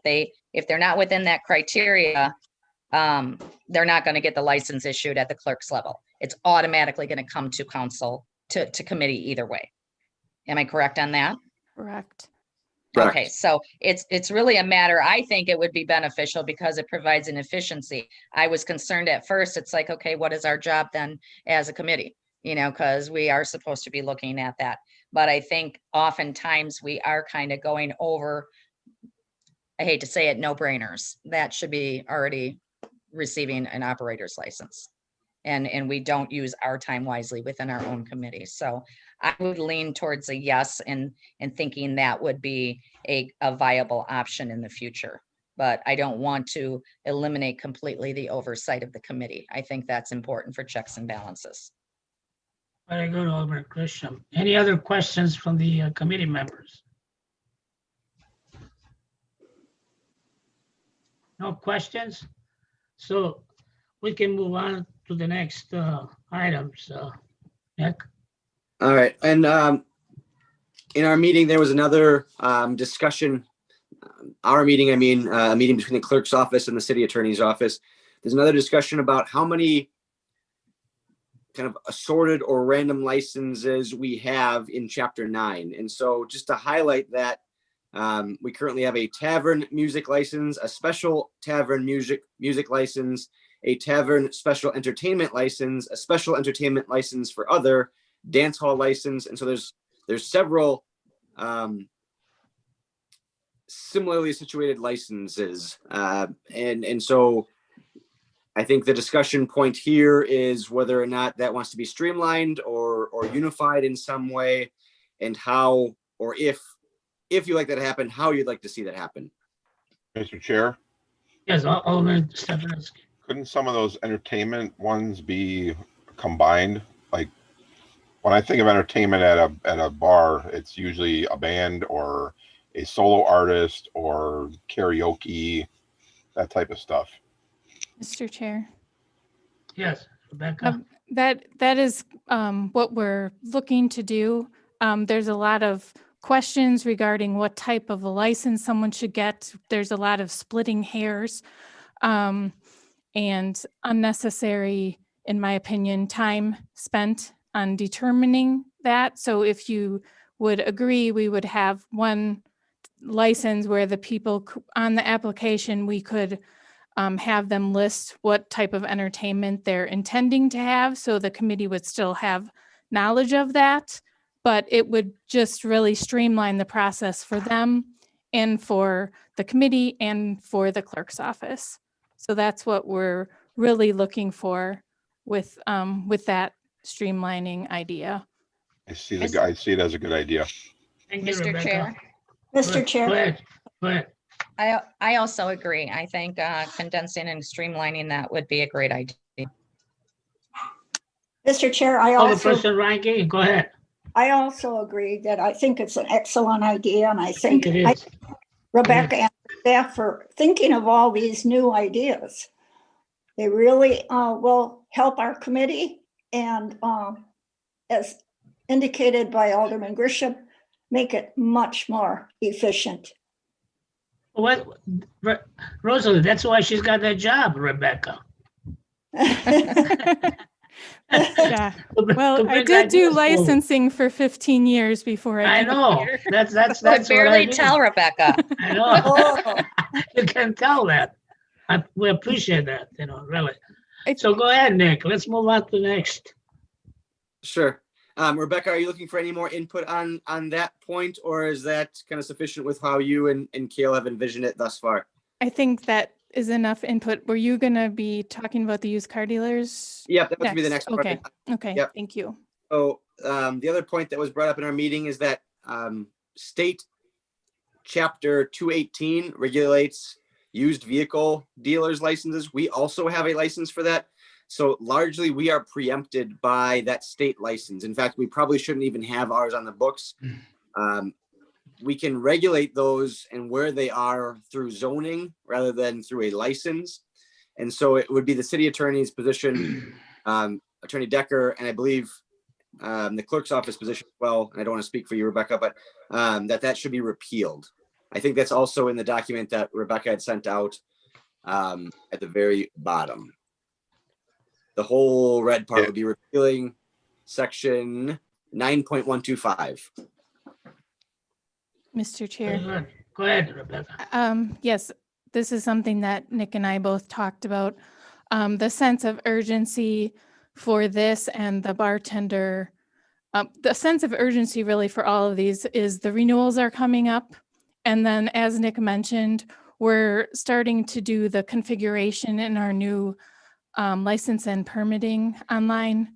if they're not within that criteria, they're not going to get the license issued at the clerk's level? It's automatically going to come to council, to committee either way. Am I correct on that? Correct. Correct. Okay, so it's really a matter, I think it would be beneficial because it provides an efficiency. I was concerned at first, it's like, okay, what is our job then as a committee? You know, because we are supposed to be looking at that. But I think oftentimes we are kind of going over, I hate to say it, no-brainers that should be already receiving an operator's license. And we don't use our time wisely within our own committee. So I would lean towards a yes and thinking that would be a viable option in the future. But I don't want to eliminate completely the oversight of the committee. I think that's important for checks and balances. Very good, Alderman Christian. Any other questions from the committee members? No questions? So we can move on to the next items. Nick? All right, and in our meeting, there was another discussion. Our meeting, I mean, a meeting between the clerk's office and the city attorney's office. There's another discussion about how many kind of assorted or random licenses we have in Chapter 9. And so just to highlight that, we currently have a tavern music license, a special tavern music license, a tavern special entertainment license, a special entertainment license for other, dance hall license. And so there's several similarly situated licenses. And so I think the discussion point here is whether or not that wants to be streamlined or unified in some way, and how, or if you like that to happen, how you'd like to see that happen. Mr. Chair, Yes, Alderman Stefanowski. couldn't some of those entertainment ones be combined? Like, when I think of entertainment at a bar, it's usually a band or a solo artist or karaoke, that type of stuff. Mr. Chair. Yes, Rebecca. That is what we're looking to do. There's a lot of questions regarding what type of a license someone should get. There's a lot of splitting hairs and unnecessary, in my opinion, time spent on determining that. So if you would agree, we would have one license where the people on the application, we could have them list what type of entertainment they're intending to have. So the committee would still have knowledge of that, but it would just really streamline the process for them and for the committee and for the clerk's office. So that's what we're really looking for with that streamlining idea. I see it as a good idea. Thank you, Mr. Rebecca. Chair. Mr. Chair. Go ahead. Go ahead. I also agree. I think condensing and streamlining that would be a great idea. Mr. Chair, I also Alderperson Reinke, go ahead. I also agree that I think it's an excellent idea, and I think It is. Rebecca and staff for thinking of all these new ideas. They really will help our committee, and as indicated by Alderman Grisham, make it much more efficient. What, Rosalie, that's why she's got that job, Rebecca. Yeah. Well, I did do licensing for 15 years before I did know. here. That's I could what I barely mean. tell, Rebecca. I know. Oh, You can tell that. We appreciate that, really. I- So go ahead, Nick. Let's move on to the next. Sure. Rebecca, are you looking for any more input on that point, or is that kind of sufficient with how you and Kale have envisioned it thus far? I think that is enough input. Were you gonna be talking about the used car dealers? Yep, that would be the next part. Okay, okay, Yep. thank you. So the other point that was brought up in our meeting is that state chapter 218 regulates used vehicle dealers licenses. We also have a license for that. So largely we are preempted by that state license. In fact, we probably shouldn't even have ours on the books. We can regulate those and where they are through zoning rather than through a license. And so it would be the city attorney's position, Attorney Decker, and I believe the clerk's office position as well. And I don't want to speak for you, Rebecca, but that should be repealed. I think that's also in the document that Rebecca had sent out at the very bottom. The whole red part would be repealing section 9.125. Mr. Very Chair. good. Go ahead, Rebecca. Yes, this is something that Nick and I both talked about. The sense of urgency for this and the bartender. The sense of urgency really for all of these is the renewals are coming up. And then as Nick mentioned, we're starting to do the configuration in our new license and permitting online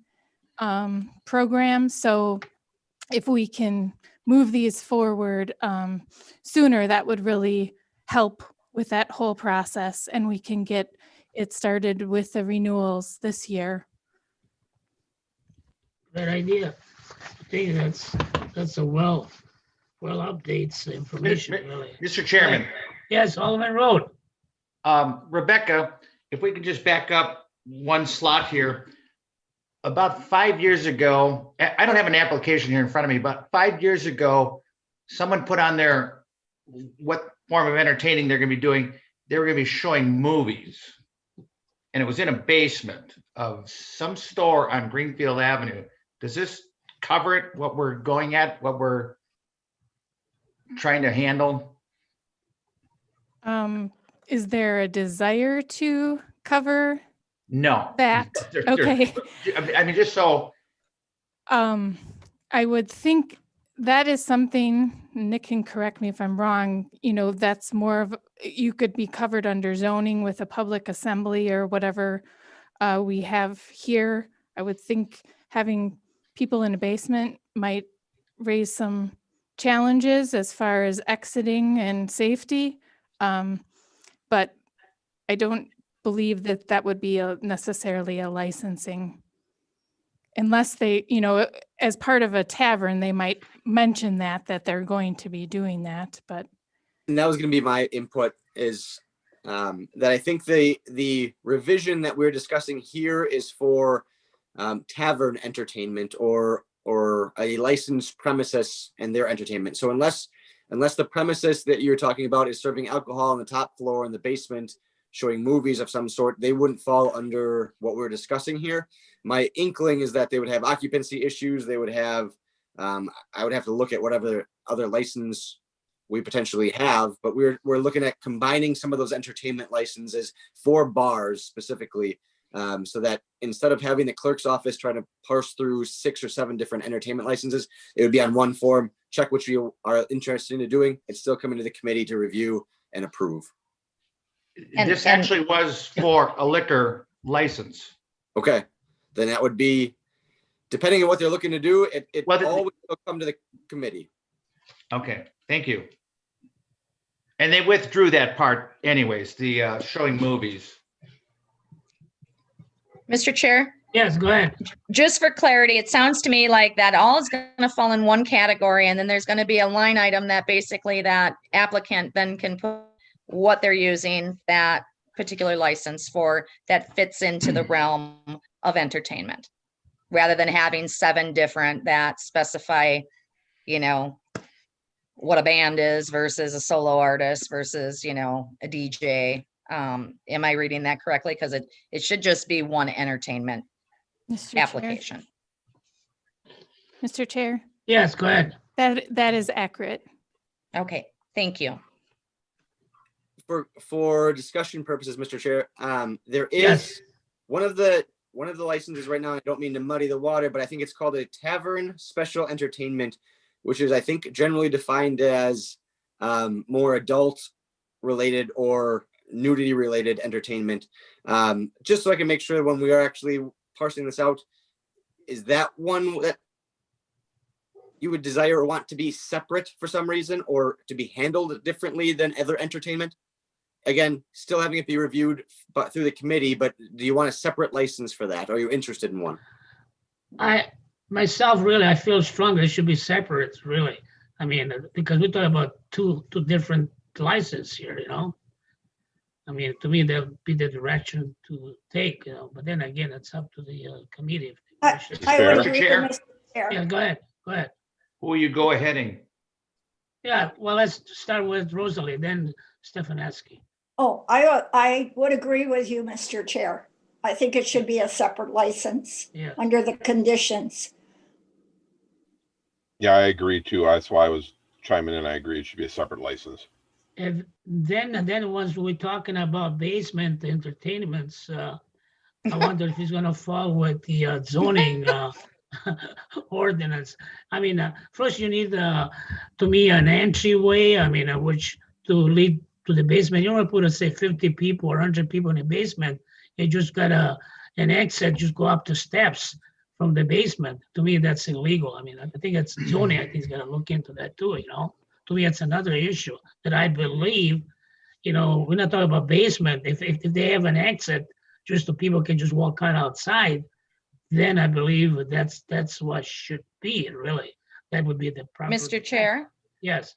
program. So if we can move these forward sooner, that would really help with that whole process, and we can get it started with the renewals this year. Good idea. I think that's a well updates the information, really. Mr. Chairman, Yes, Alderman Road. Rebecca, if we could just back up one slot here. About 5 years ago, I don't have an application here in front of me, but 5 years ago, someone put on there what form of entertaining they're going to be doing. They were going to be showing movies. And it was in a basement of some store on Greenfield Avenue. Does this cover it, what we're going at, what we're trying to handle? Is there a desire to cover No. that? Okay. I mean, just so. I would think that is something, Nick can correct me if I'm wrong, that's more of, you could be covered under zoning with a public assembly or whatever we have here. I would think having people in a basement might raise some challenges as far as exiting and safety. But I don't believe that would be necessarily a licensing. Unless they, as part of a tavern, they might mention that they're going to be doing that, but. And that was going to be my input is that I think the revision that we're discussing here is for tavern entertainment or a licensed premises and their entertainment. So unless the premises that you're talking about is serving alcohol on the top floor in the basement, showing movies of some sort, they wouldn't fall under what we're discussing here. My inkling is that they would have occupancy issues. They would have, I would have to look at whatever other license we potentially have, but we're looking at combining some of those entertainment licenses for bars specifically, so that instead of having the clerk's office trying to parse through 6 or 7 different entertainment licenses, it would be on one form, check which you are interested in doing, and still come into the committee to review and approve. This actually was for a liquor license. Okay, then that would be, depending on what they're looking to do, it always will come to the committee. Okay, thank you. And they withdrew that part anyways, the showing movies. Mr. Chair, Yes, go ahead. just for clarity, it sounds to me like that all is going to fall in one category, and then there's going to be a line item that basically that applicant then can put what they're using that particular license for that fits into the realm of entertainment, rather than having 7 different that specify, what a band is versus a solo artist versus, a DJ. Am I reading that correctly? Because it should just be one entertainment Mr. application. Chair. Mr. Chair, Yes, go ahead. that is accurate. Okay, thank you. for discussion purposes, Mr. Chair, there is Yes. one of the licenses right now. I don't mean to muddy the water, but I think it's called a tavern special entertainment, which is, I think, generally defined as more adult related or nudity related entertainment. Just so I can make sure when we are actually parsing this out, is that one that you would desire or want to be separate for some reason, or to be handled differently than other entertainment? Again, still having it be reviewed but through the committee, but do you want a separate license for that? Are you interested in one? I myself, really, I feel strongly it should be separate, really. I mean, because we're talking about two different licenses here, you know? I mean, to me, that would be the direction to take, you know, but then again, it's up to the committee. If they I wish it. I would Chair? agree with Chair? Mr. Chair. Yeah, go ahead. Who will you go aheading? Yeah, well, let's start with Rosalie, then Stefanski. Oh, I would agree with you, Mr. Chair. I think it should be a separate license Yeah, under the conditions. Yeah, I agree too. That's why I was chiming in. I agree. It should be a separate license. if, then once we're talking about basement entertainments, I wonder if he's gonna fall with the zoning ordinance. I mean, first you need, to me, an entryway, I mean, which to lead to the basement. You don't wanna put, say, 50 people or 100 people in the basement. You just got an exit, just go up the steps from the basement. To me, that's illegal. I mean, I think it's zoning, I think he's gonna look into that too, you know? To me, it's another issue that I believe, you know, we're not talking about basement. If they have an exit, just so people can just walk out outside, then I believe that's what should be, really. That would be the proper. Mr. Chair, Yes,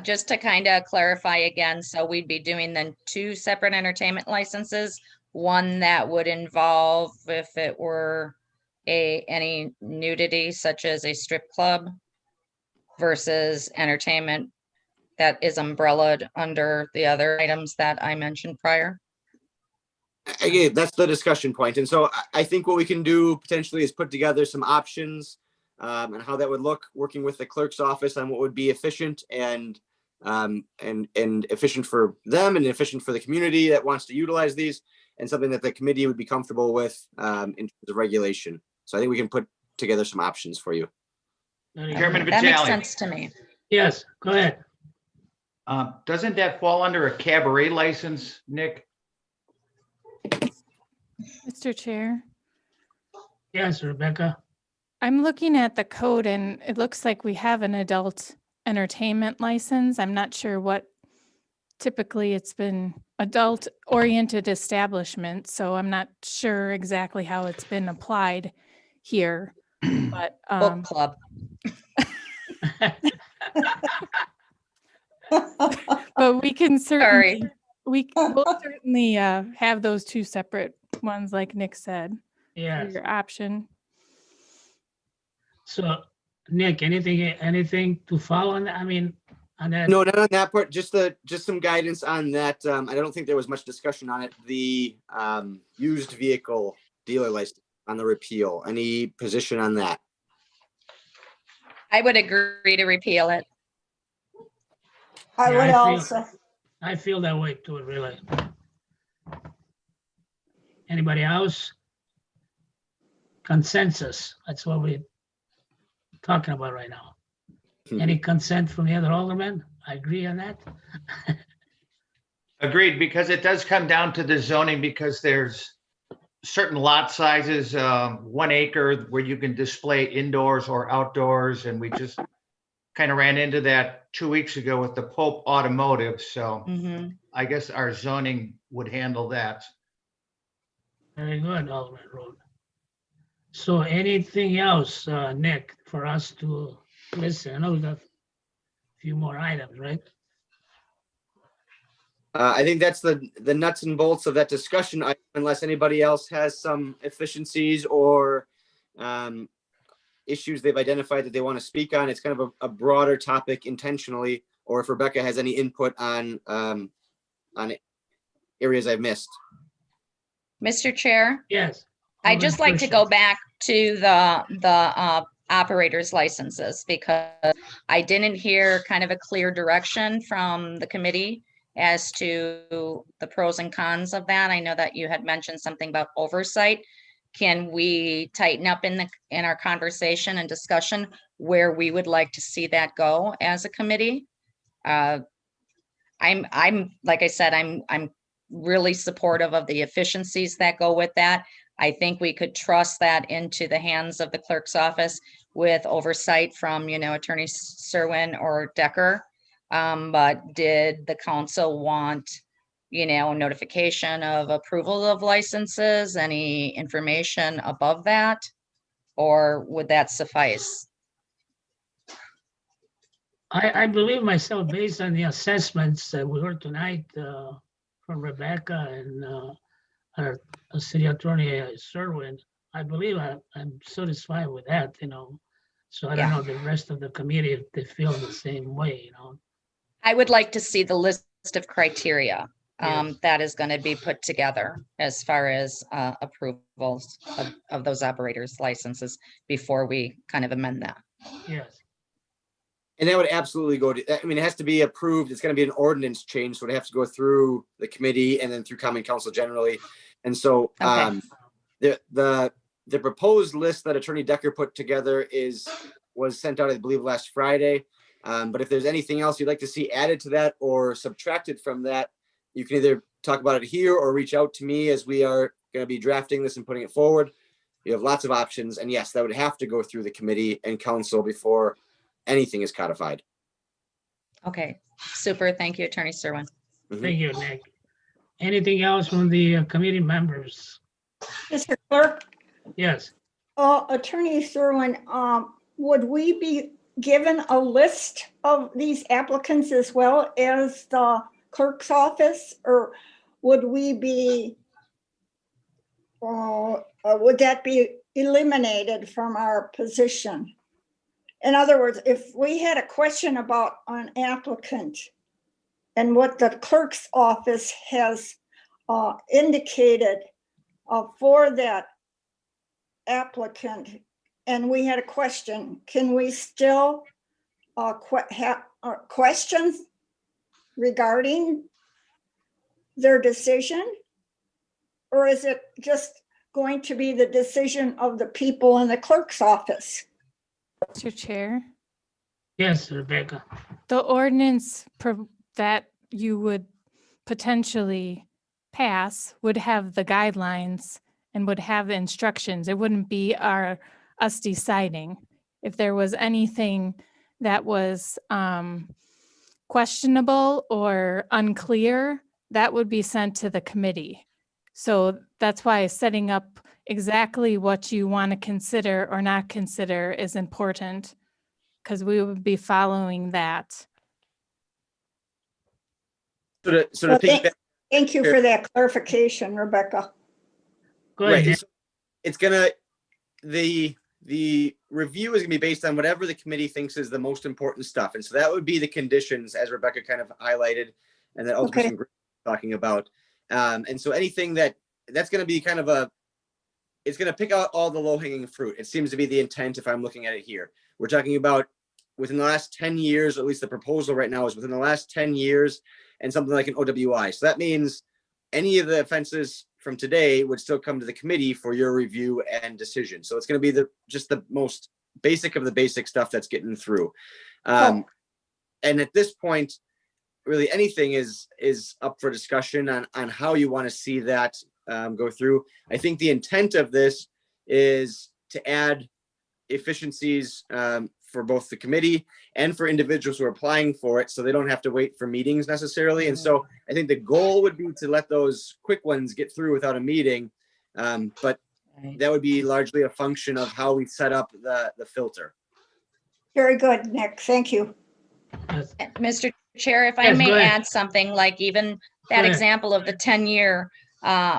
just to kind of clarify again, so we'd be doing then two separate entertainment licenses. One that would involve if it were any nudity such as a strip club versus entertainment that is umbrellaed under the other items that I mentioned prior. Again, that's the discussion point. And so I think what we can do potentially is put together some options and how that would look, working with the clerk's office on what would be efficient and efficient for them and efficient for the community that wants to utilize these, and something that the committee would be comfortable with in terms of regulation. So I think we can put together some options for you. very good. Chairman That makes Vitale, sense to me. Yes, go ahead. doesn't that fall under a cabaret license, Nick? Mr. Chair, Yes, Rebecca. I'm looking at the code and it looks like we have an adult entertainment license. I'm not sure what, typically it's been adult oriented establishment, so I'm not sure exactly how it's been applied here. But Book club. but we can certainly Sorry. we'll certainly have those two separate ones, like Nick said, for Yes, your option. so Nick, anything to follow on that? I mean, on that? No, not on that part, just some guidance on that. I don't think there was much discussion on it. The used vehicle dealer license on the repeal, any position on that? I would agree to repeal it. I Yeah, would I feel- also, I feel that way too, really. Anybody else? Consensus, that's what we're talking about right now. Any consent from the other aldermen? I agree on that. Agreed, because it does come down to the zoning, because there's certain lot sizes, 1 acre where you can display indoors or outdoors, and we just kind of ran into that 2 weeks ago with the Pope Automotive, so Mhm. I guess our zoning would handle that. Very good, Alderman Road. So anything else, Nick, for us to listen? I know we got a few more items, right? I think that's the nuts and bolts of that discussion, unless anybody else has some efficiencies or issues they've identified that they want to speak on. It's kind of a broader topic intentionally, or if Rebecca has any input on areas I've missed. Mr. Chair, Yes. I'd Alderman just like to go Kruschel. back to the operators licenses, because I didn't hear kind of a clear direction from the committee as to the pros and cons of that. I know that you had mentioned something about oversight. Can we tighten up in our conversation and discussion where we would like to see that go as a committee? I'm like I said, I'm really supportive of the efficiencies that go with that. I think we could trust that into the hands of the clerk's office with oversight from, Attorney Serwin or Decker. But did the council want, notification of approval of licenses, any information above that? Or would that suffice? I believe myself, based on the assessments that we heard tonight from Rebecca and our city attorney Serwin, I believe I'm satisfied with that, So I don't Yeah. know the rest of the committee if they feel the same way, I would like to see the list of criteria Yes. that is going to be put together as far as approvals of those operators licenses before we kind of amend that. Yes. And that would absolutely go to, I mean, it has to be approved. It's going to be an ordinance change. So it has to go through the committee and then through common council generally. And so Okay. the proposed list that Attorney Decker put together was sent out, I believe, last Friday. But if there's anything else you'd like to see added to that or subtracted from that, you can either talk about it here or reach out to me as we are going to be drafting this and putting it forward. You have lots of options. And yes, that would have to go through the committee and council before anything is codified. Okay, super. Thank you, Attorney Serwin. Thank you, Nick. Anything else from the committee members? Mr. Clerk, Yes. Attorney Serwin, would we be given a list of these applicants as well as the clerk's office, or would we be, would that be eliminated from our position? In other words, if we had a question about an applicant and what the clerk's office has indicated for that applicant, and we had a question, can we still have questions regarding their decision? Or is it just going to be the decision of the people in the clerk's office? Mr. Chair, Yes, Rebecca. the ordinance that you would potentially pass would have the guidelines and would have the instructions. It wouldn't be us deciding. If there was anything that was questionable or unclear, that would be sent to the committee. So that's why setting up exactly what you want to consider or not consider is important, because we would be following that. So to Well, piggyback, thank you for that clarification, Rebecca. Go ahead, right, Nick. it's gonna, the review is gonna be based on whatever the committee thinks is the most important stuff. And so that would be the conditions, as Rebecca kind of highlighted, and that Okay. Alderperson talking about. And so anything that's gonna be kind of it's gonna pick out all the low hanging fruit. It seems to be the intent if I'm looking at it here. We're talking about within the last 10 years, or at least the proposal right now is within the last 10 years and something like an OWI. So that means any of the offenses from today would still come to the committee for your review and decision. So it's going to be just the most basic of the basic stuff that's getting through. And at this point, really anything is up for discussion on how you want to see that go through. I think the intent of this is to add efficiencies for both the committee and for individuals who are applying for it, so they don't have to wait for meetings necessarily. And so I think the goal would be to let those quick ones get through without a meeting. But that would be largely a function of how we set up the filter. Very good, Nick. Thank you. Yes. Mr. Chair, if I Yes, may go ahead. add something, like even Go that ahead. example of the 10-year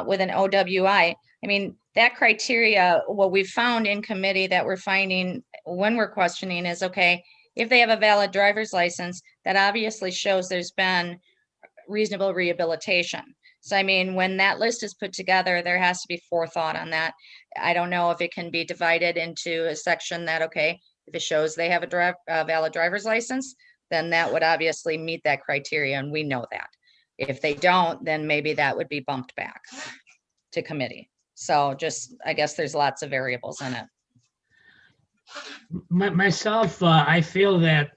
with an OWI. I mean, that criteria, what we found in committee that we're finding when we're questioning is, okay, if they have a valid driver's license, that obviously shows there's been reasonable rehabilitation. So, I mean, when that list is put together, there has to be forethought on that. I don't know if it can be divided into a section that, okay, if it shows they have a valid driver's license, then that would obviously meet that criteria, and we know that. If they don't, then maybe that would be bumped back to committee. So just, I guess there's lots of variables in it. Myself, I feel that,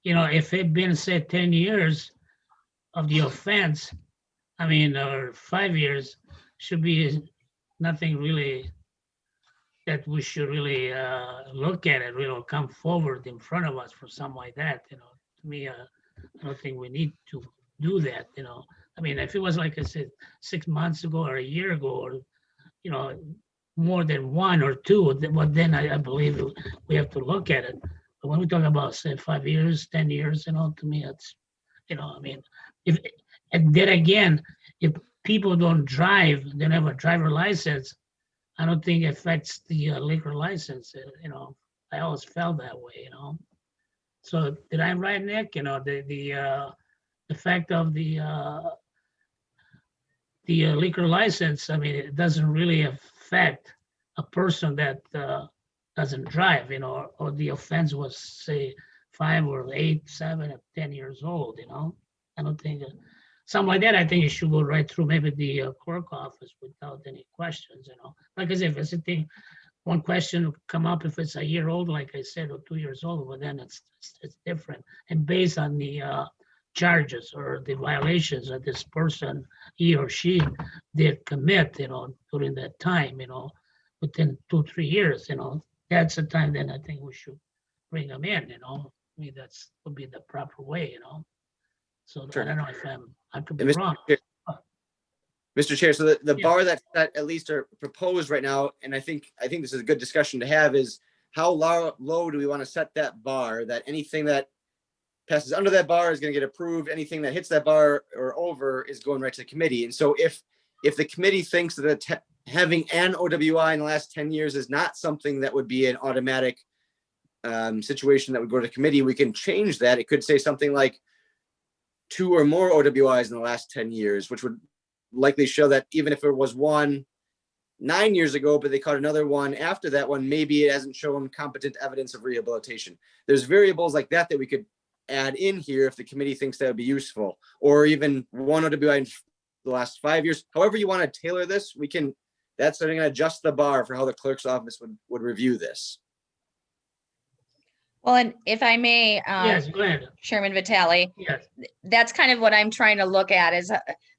if it'd been, say, 10 years of the offense, I mean, or 5 years, should be nothing really that we should really look at it, come forward in front of us for something like that, To me, I don't think we need to do that, I mean, if it was, like I said, 6 months ago or a year ago, or, more than 1 or 2, then I believe we have to look at it. But when we talk about, say, 5 years, 10 years, to me, it's, I mean, and then again, if people don't drive, they don't have a driver license, I don't think it affects the liquor license, I always felt that way, So did I right, Nick? The fact of the liquor license, I mean, it doesn't really affect a person that doesn't drive, or the offense was, say, 5 or 8, 7 or 10 years old, I don't think, something like that, I think it should go right through maybe the clerk office without any questions, Like I said, if it's a thing, one question will come up if it's a year old, like I said, or 2 years old, but then it's different. And based on the charges or the violations that this person, he or she did commit, during that time, within 2-3 years, that's the time then I think we should bring them in, I mean, that's would be the proper way, So Sure. I don't know if I could be And wrong. Mr. Chair, so the Yeah. bar that at least are proposed right now, and I think this is a good discussion to have, is how low do we want to set that bar, that anything that passes under that bar is going to get approved, anything that hits that bar or over is going right to the committee. And so if the committee thinks that having an OWI in the last 10 years is not something that would be an automatic situation that would go to committee, we can change that. It could say something like 2 or more OWIs in the last 10 years, which would likely show that even if it was one 9 years ago, but they caught another one after that one, maybe it hasn't shown competent evidence of rehabilitation. There's variables like that we could add in here if the committee thinks that would be useful, or even one OWI in the last 5 years. However you want to tailor this, that's going to adjust the bar for how the clerk's office would review this. Well, and if I may, Yes, go ahead. Chairman Vitale, Yes, that's kind of what I'm trying to look at is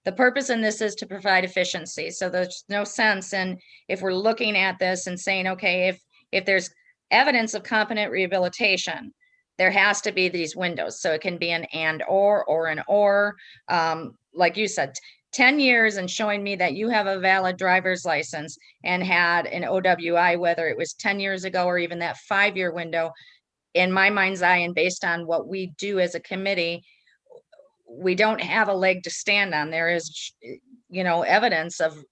the purpose in this is to provide efficiency. So there's no sense in if we're looking at this and saying, okay, if there's evidence of competent rehabilitation, there has to be these windows. So it can be an and or an or. Like you said, 10 years and showing me that you have a valid driver's license and had an OWI, whether it was 10 years ago or even that 5-year window, in my mind's eye, and based on what we do as a committee, we don't have a leg to stand on. There is, evidence of,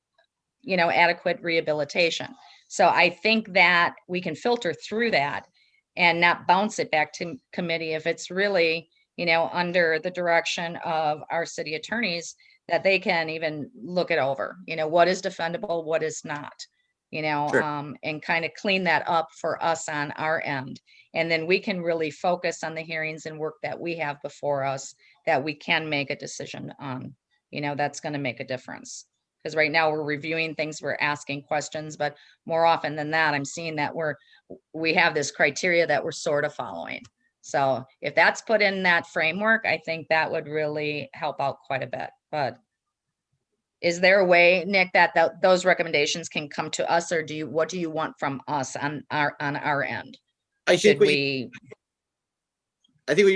adequate rehabilitation. So I think that we can filter through that and not bounce it back to committee if it's really, under the direction of our city attorneys, that they can even look it over, what is defendable, what is not, Sure. and kind of clean that up for us on our end. And then we can really focus on the hearings and work that we have before us that we can make a decision on, that's going to make a difference. Because right now we're reviewing things, we're asking questions, but more often than that, I'm seeing that we have this criteria that we're sort of following. So if that's put in that framework, I think that would really help out quite a bit. But is there a way, Nick, that those recommendations can come to us, or what do you want from us on our end? I think what you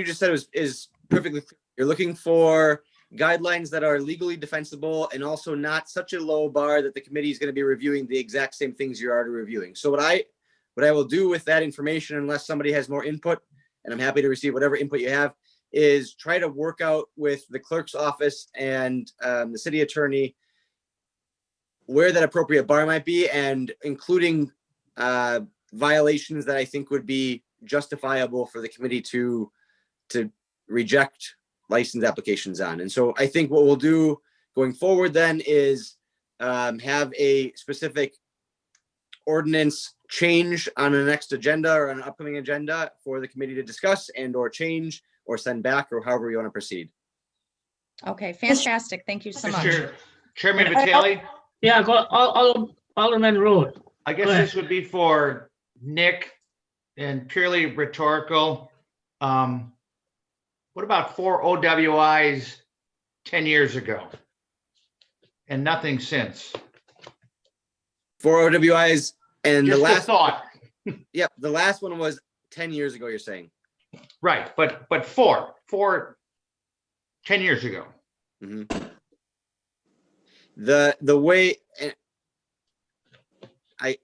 just said is perfectly clear. You're looking for guidelines that are legally defensible and also not such a low bar that the committee is going to be reviewing the exact same things you're already reviewing. So what I will do with that information, unless somebody has more input, and I'm happy to receive whatever input you have, is try to work out with the clerk's office and the city attorney where that appropriate bar might be, and including violations that I think would be justifiable for the committee to reject license applications on. And so I think what we'll do going forward then is have a specific ordinance change on the next agenda or an upcoming agenda for the committee to discuss and or change or send back, or however you want to proceed. Okay, fantastic. Thank you so much. Mr. Chairman Vitale, Yeah, go, Alderman Road. I guess Go ahead. this would be for Nick and purely rhetorical. What about 4 OWIs 10 years ago? And nothing since. 4 OWIs and Just the a last, thought. yep, the last one was 10 years ago, you're saying. Right, but four 10 years ago. Mhm. The way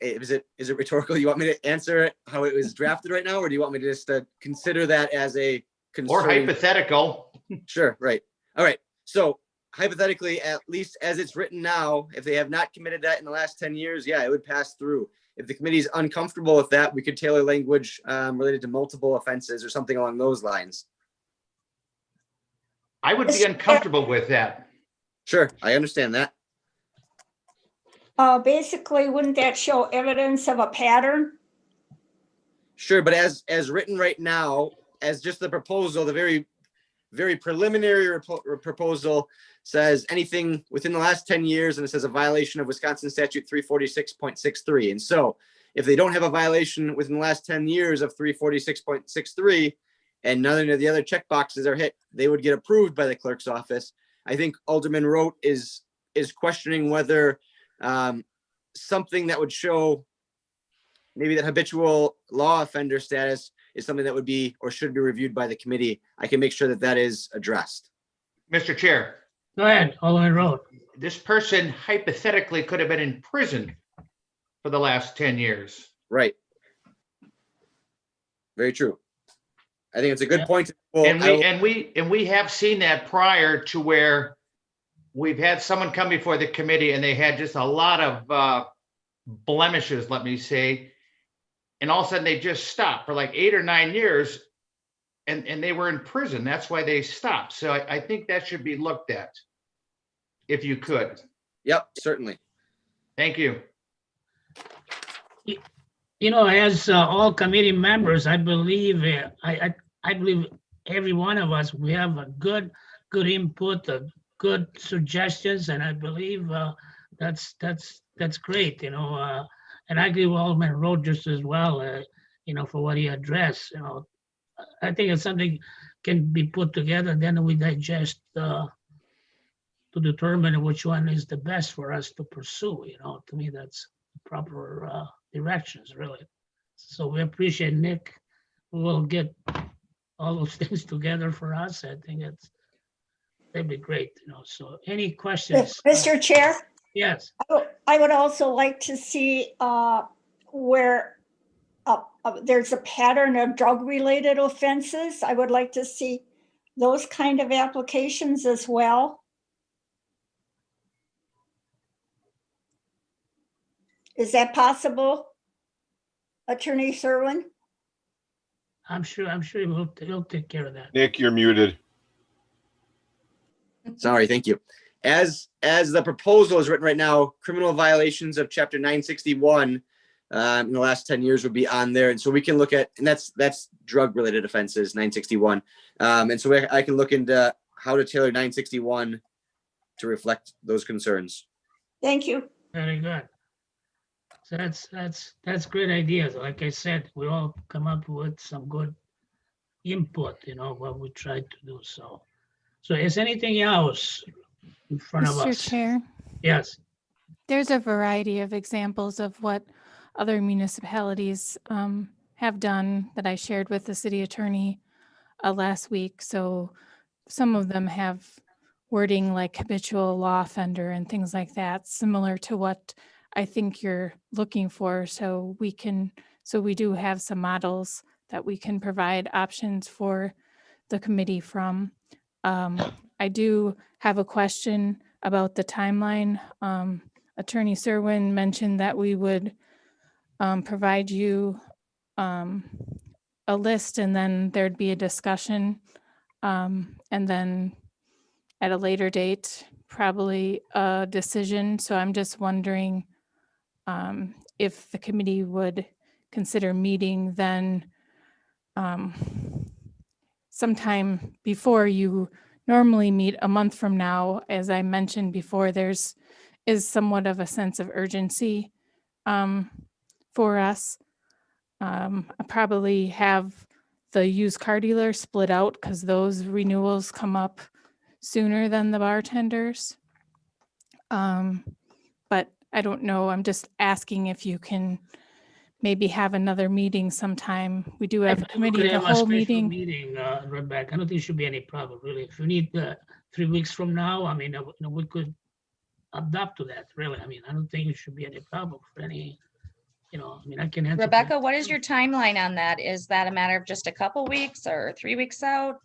is it rhetorical? You want me to answer it how it was drafted right now, or do you want me to just consider that as a concern? Or hypothetical. Sure, right. All right. So hypothetically, at least as it's written now, if they have not committed that in the last 10 years, yeah, it would pass through. If the committee is uncomfortable with that, we could tailor language related to multiple offenses or something along those lines. I would be uncomfortable with that. Sure, I understand that. Basically, wouldn't that show evidence of a pattern? Sure, but as written right now, as just the proposal, the very preliminary proposal says anything within the last 10 years, and it says a violation of Wisconsin statute 346.63. And so if they don't have a violation within the last 10 years of 346.63 and none of the other check boxes are hit, they would get approved by the clerk's office. I think Alderman Rote is questioning whether something that would show maybe that habitual law offender status is something that would be or should be reviewed by the committee. I can make sure that that is addressed. Mr. Chair, Go ahead, Alderman Road. this person hypothetically could have been in prison for the last 10 years. Right. Very true. I think it's a good Yeah. point. Well, And we have seen that prior to where we've had someone come before the committee and they had just a lot of blemishes, let me say. And all of a sudden they just stopped for like 8 or 9 years and they were in prison. That's why they stopped. So I think that should be looked at. If you could. Yep, certainly. Thank you. You know, as all committee members, I believe I believe every one of us, we have a good input, good suggestions, and I believe that's great. You know, and I agree with Alderman Rogers as well. You know, for what he addressed. You know, I think it's something can be put together. Then we digest to determine which one is the best for us to pursue. You know, to me, that's proper directions, really. So we appreciate Nick. We'll get all those things together for us. I think that'd be great, you know. So any questions? Mr. Chair, Yes, I would also like to see where there's a pattern of drug-related offenses. I would like to see those kind of applications as well. Is that possible, Attorney Serwin? I'm sure he'll take care of that. Nick, you're muted. Sorry, thank you. As the proposal is written right now, criminal violations of chapter 961 in the last 10 years would be on there. And so we can look at, and that's drug related offenses, 961. And so I can look into how to tailor 961 to reflect those concerns. Thank you. Very good. So that's great ideas. Like I said, we all come up with some good input, you know, what we tried to do. So is anything else in front of Mr. us? Chair, Yes. there's a variety of examples of what other municipalities have done that I shared with the city attorney last week. So some of them have wording like habitual law offender and things like that, similar to what I think you're looking for. So we do have some models that we can provide options for the committee from. I do have a question about the timeline. Attorney Serwin mentioned that we would provide you a list and then there'd be a discussion. And then at a later date, probably a decision. So I'm just wondering if the committee would consider meeting then sometime before you normally meet a month from now. As I mentioned before, is somewhat of a sense of urgency for us. I probably have the used car dealer split out because those renewals come up sooner than the bartenders. But I don't know. I'm just asking if you can maybe have another meeting sometime. We do have a I think we committee could of the have a whole special meeting. Meeting, Rebecca. I don't think it should be any problem, really. If you need 3 weeks from now, I mean, we could adapt to that, really. I mean, I don't think it should be any problem for any, I mean, I can answer. Rebecca, what is your timeline on that? Is that a matter of just a couple weeks or 3 weeks out?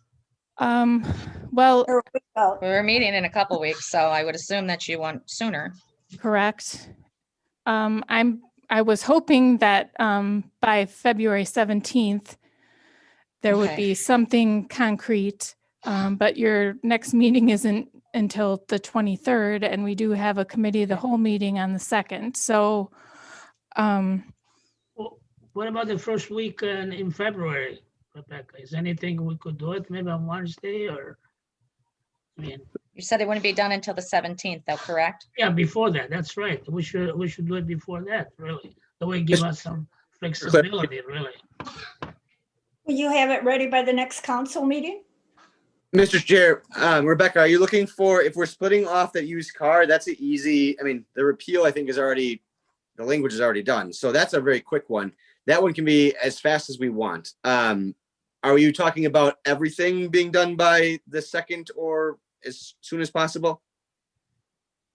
Well, We're meeting in a couple weeks, so I would assume that you want sooner. correct. I was hoping that by February 17th, there would Okay. be something concrete, but your next meeting isn't until the 23rd, and we do have a committee of the whole meeting on the 2nd. So, Well, what about the first week in February, Rebecca? Is anything we could do it maybe on Wednesday or, I mean, You said it wouldn't be done until the 17th, though, correct? yeah, before that, that's right. We should do it before that, really. That way give us some flexibility, really. Will you have it ready by the next council meeting? Mr. Chair, Rebecca, are you looking for, if we're splitting off that used car, that's an easy, I mean, the repeal, I think, is already, the language is already done. So that's a very quick one. That one can be as fast as we want. Are you talking about everything being done by the 2nd or as soon as possible?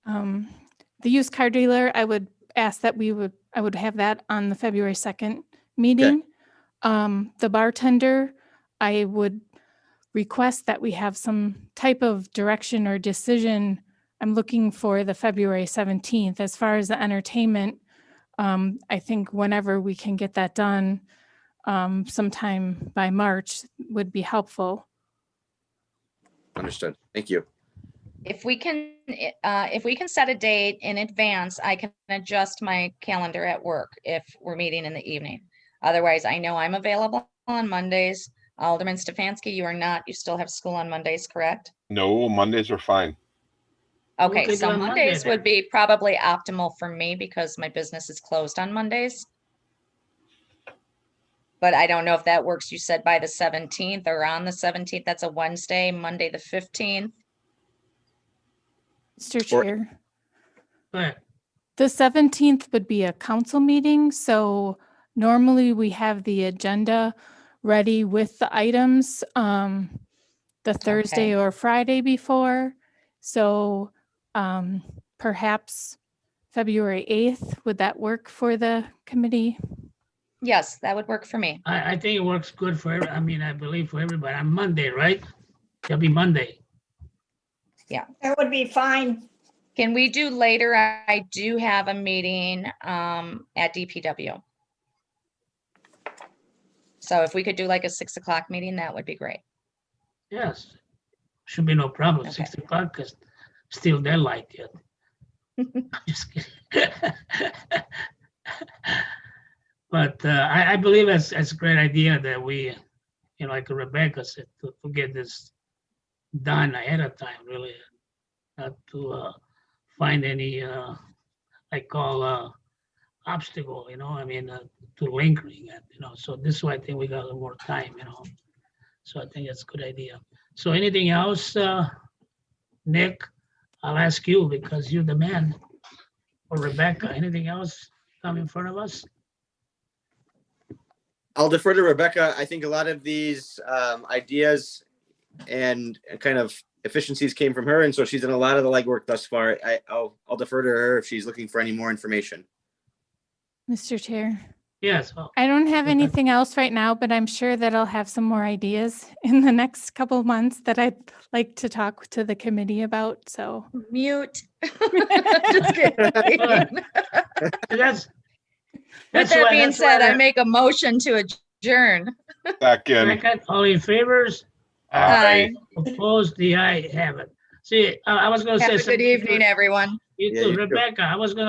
the used car dealer, I would ask that I would have that on the February 2nd meeting. The bartender, I would request that we have some type of direction or decision. I'm looking for the February 17th. As far as the entertainment, I think whenever we can get that done, sometime by March would be helpful. Understood. Thank you. If we can set a date in advance, I can adjust my calendar at work if we're meeting in the evening. Otherwise, I know I'm available on Mondays. Alderman Stefanski, you are not. You still have school on Mondays, correct? No, Mondays are fine. Okay, could do so on Monday Mondays then. would be probably optimal for me because my business is closed on Mondays. But I don't know if that works. You said by the 17th or on the 17th. That's a Wednesday, Monday, the 15th. Mr. Or- Chair, Go ahead. the 17th would be a council meeting, so normally we have the agenda ready with the items the Thursday or Friday before. So perhaps February 8th, would that work for the committee? Yes, that would work for me. I think it works good for I believe for everybody. On Monday, right? It'll be Monday. That would be fine. Can we do later? I do have a meeting at DPW. So if we could do like a 6 o'clock meeting, that would be great. Yes. Should be no problem. Okay. 6 o'clock, because still daylight yet. I'm just kidding. But I believe it's a great idea that we, like Rebecca said, to get this done ahead of time, really, not to find any, I call obstacle, to lingering it, so this way I think we got a little more time, so I think it's a good idea. So anything else, Nick? I'll ask you because you're the man, or Rebecca, anything else come in front of us? I'll defer to Rebecca. I think a lot of these ideas and kind of efficiencies came from her, and so she's done a lot of the legwork thus far. I'll defer to her if she's looking for any more information. Mr. Chair, Yes. I don't have Okay. anything else right now, but I'm sure that I'll have some more ideas in the next couple of months that I'd like to talk to the committee about, so. Mute. Just kidding. That's With that why- being that's why said, I they're- make a motion to adjourn. Second, Second, all in favors? Aye. Opposed, the eye have it. See, I was gonna say. Have a good something. evening, everyone. You Yeah, too, you too. Rebecca, I was gonna